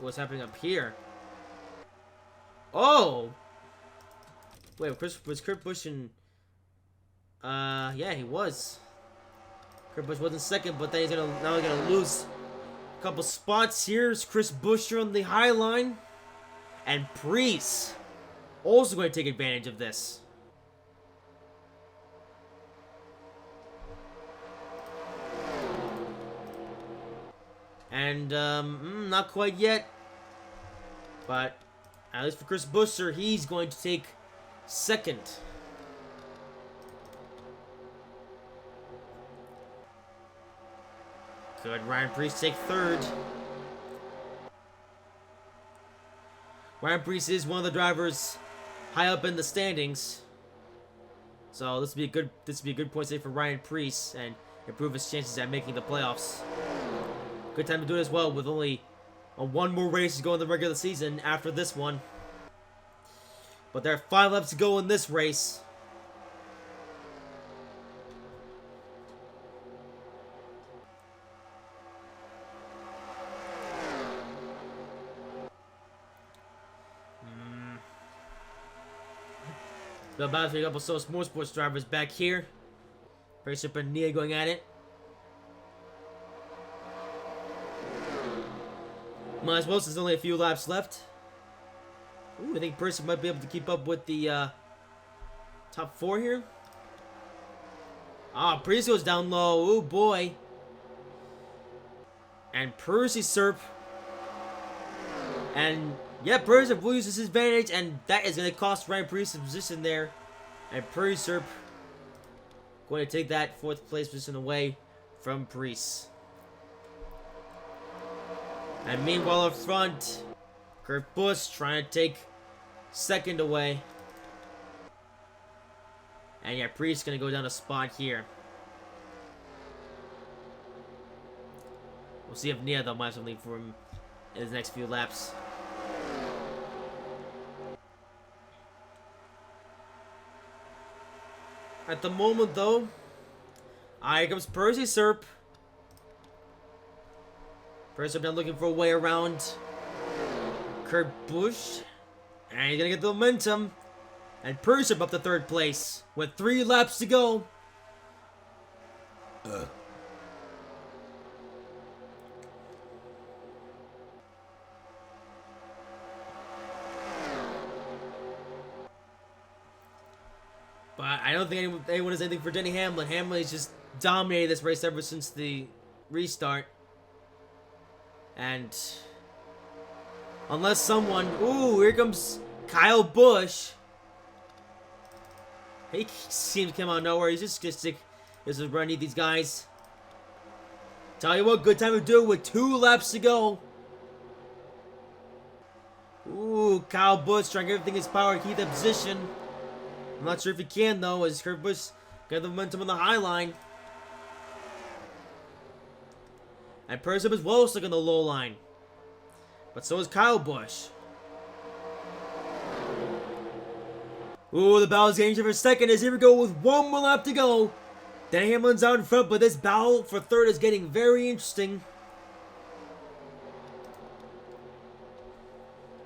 What's happening up here? Oh! Wait, was Kurt Busch in... yeah, he was. Kurt Busch wasn't second, but then he's gonna lose a couple spots here. It's Chris Buescher on the high line. And Priest also going to take advantage of this. And, not quite yet. But, at least for Chris Buescher, he's going to take second. Could Ryan Priest take third? Ryan Priest is one of the drivers high up in the standings. So this would be a good point save for Ryan Priest and improve his chances at making the playoffs. Good time to do it as well, with only one more race to go in the regular season after this one. But there are 5 laps to go in this race. The battle for a couple of more sports drivers back here. Racer and Nia going at it. Might as well, since there's only a few laps left. Ooh, I think Person might be able to keep up with the top 4 here. Ah, Priest goes down low. Oh boy. And Percy Serp. And yeah, Percy loses his advantage, and that is going to cost Ryan Priest his position there. And Percy Serp going to take that 4th place position away from Priest. And meanwhile up front, Kurt Busch trying to take 2nd away. And yeah, Priest gonna go down a spot here. We'll see if Nia though might have something for him in his next few laps. At the moment though, here comes Percy Serp. First, I'm now looking for a way around Kurt Busch. And he's going to get the momentum. And Percy up to 3rd place with 3 laps to go. But I don't think anyone has anything for Denny Hamlin. Hamlin has just dominated this race ever since the restart. And unless someone... Ooh, here comes Kyle Busch. He seems to come out of nowhere. He's just sick. This is where I need these guys. Tell you what, good time to do it with 2 laps to go. Ooh, Kyle Busch trying everything in his power to keep that position. I'm not sure if he can though, as Kurt Busch got the momentum on the high line. And Percy as well stuck on the low line. But so is Kyle Busch. Ooh, the battle's getting for 2nd as here we go with 1 more lap to go. Denny Hamlin's out in front, but this battle for 3rd is getting very interesting.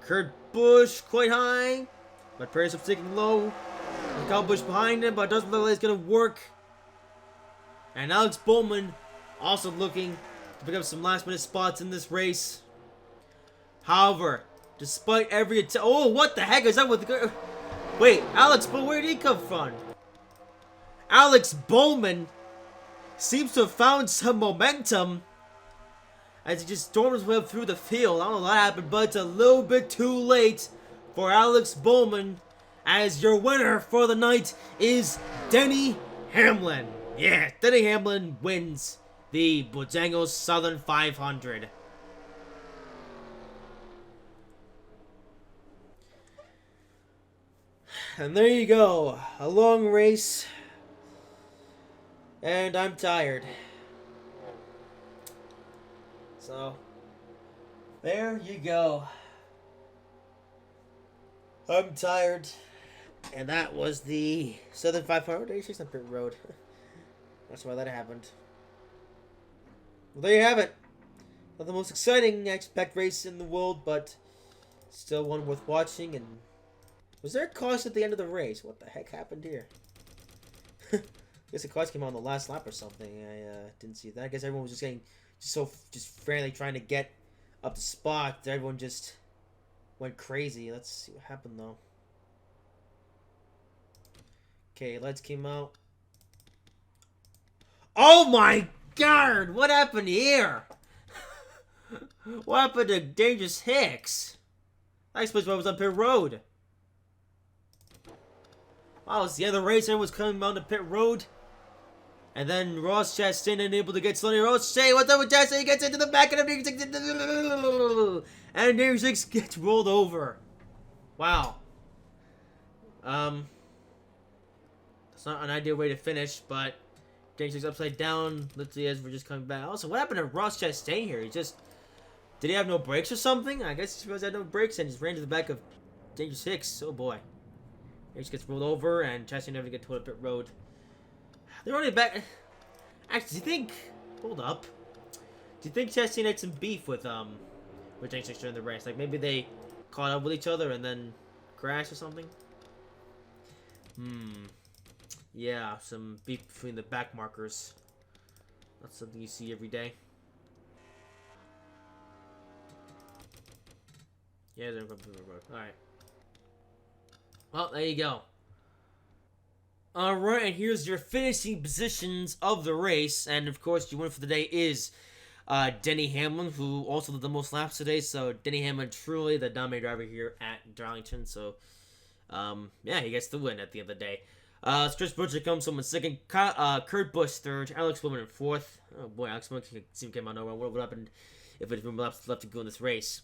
Kurt Busch quite high, but Percy taking low. The Cowboys behind him, but it doesn't look like it's gonna work. And Alex Bowman also looking to pick up some last-minute spots in this race. However, despite every attempt... Oh, what the heck is that with the... Wait, Alex Bowman, where did he come from? Alex Bowman seems to have found some momentum as he just stormed his way up through the field. I don't know what happened, but it's a little bit too late for Alex Bowman, as your winner for the night is Denny Hamlin. Yeah, Denny Hamlin wins the Bojangles Southern 500. And there you go, a long race, and I'm tired. So, there you go. I'm tired. And that was the Southern 500. It's on pit road. That's why that happened. Well, there you have it. Not the most exciting, I expect, race in the world, but still one worth watching. And was there a caution at the end of the race? What the heck happened here? I guess the caution came on the last lap or something. I didn't see that. I guess everyone was just getting just frantically trying to get up the spot. Everyone just went crazy. Let's see what happened though. Okay, lights came out. Oh my god! What happened here? What happened to Dangerous Hicks? I explains why I was on pit road. Wow, it's the end of the race. Everyone was coming down to pit road. And then Ross Chastain unable to get Sonny Ross. Say, what's up with Chastain? He gets into the back of the... And Dangerous Hicks gets rolled over. Wow. It's not an ideal way to finish, but Dangerous Hicks upside down. Let's see as we're just coming back. Also, what happened to Ross Chastain here? He just... Did he have no brakes or something? I guess he had no brakes and just ran to the back of Dangerous Hicks. Oh boy. Dangerous gets rolled over and Chastain never get to a pit road. They're only back... Actually, do you think... Hold up. Do you think Chastain had some beef with Dangerous Hicks during the race? Like, maybe they caught up with each other and then crashed or something? Yeah, some beef between the back markers. That's something you see every day. Yeah, they're going to the road. Alright. Well, there you go. Alright, and here's your finishing positions of the race. And, of course, your winner for the day is Denny Hamlin, who also did the most laps today. So, Denny Hamlin, truly the dominant driver here at Darlington. So, yeah, he gets the win at the end of the day. Chris Butcher comes home in second. Kurt Busch third. Alex Bowman in fourth. Oh, boy, Alex Bowman came out nowhere. What would happen if it had laps left to go in this race?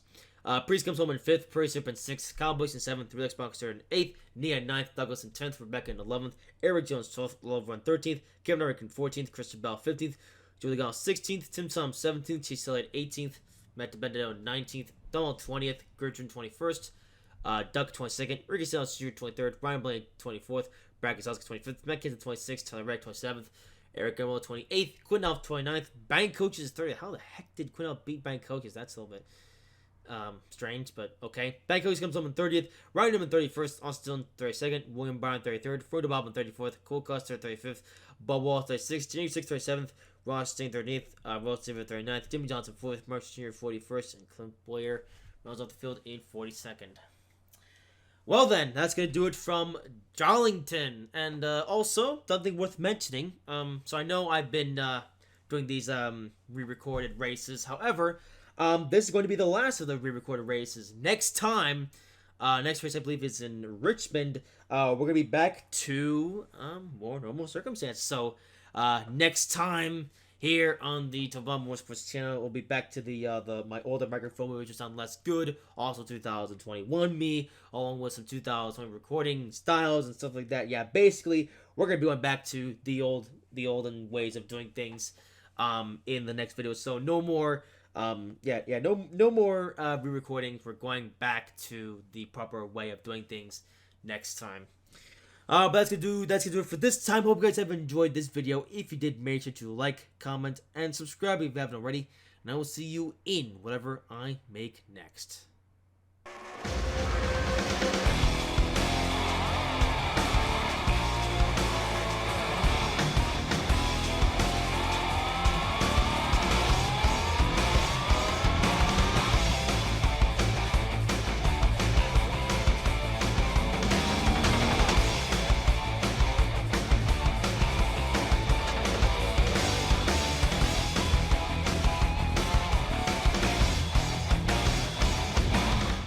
Priest comes home in fifth. Priest up in sixth. Kyle Busch in seventh. Relax Boxer in eighth. Nia in ninth. Douglas in 10th. Rebecca in 11th. Eric Jones 12th. Lover in 13th. Kevin Eric in 14th. Christian Bell 15th. Julie Gall 16th. Tim Tom 17th. Chase Elliott 18th. Matt DiBenedetto 19th. Donald 20th. Gertrude 21st. Duck 22nd. Ricky Sales Jr. 23rd. Brian Blaine 24th. Brad Keselowski 25th. Matt Kenseth 26th. Tyler Reddick 27th. Eric Gemmel 28th. Quinn Elf 29th. Bank Coaches 30th. How the heck did Quinn Elf beat Bank Coaches? That's a little bit strange, but okay. Bank Coaches comes home in 30th. Ryan Newman 31st. Austin 32nd. William Byron 33rd. Frodo Bob in 34th. Cole Custer 35th. Bob Wall 36th. James 6 37th. Ross Stain 38th. Ross Silver 39th. Jimmy Johnson 4th. Mark Jr. 41st. And Clint Boyer rounds off the field in 42nd. Well then, that's going to do it from Darlington. And also, something worth mentioning. So I know I've been doing these re-recorded races. However, this is going to be the last of the re-recorded races. Next time, next race I believe is in Richmond. We're going to be back to more normal circumstances. So next time here on the Tovan Motorsports channel, we'll be back to the my older microphone, which will sound less good. Also 2021 me, along with some 2020 recording styles and stuff like that. Yeah, basically we're gonna be going back to the olden ways of doing things in the next video. So no more no more re-recordings. We're going back to the proper way of doing things next time. But that's gonna do it for this time. Hope you guys have enjoyed this video. If you did, make sure to like, comment, and subscribe if you haven't already. And I will see you in whatever I make next.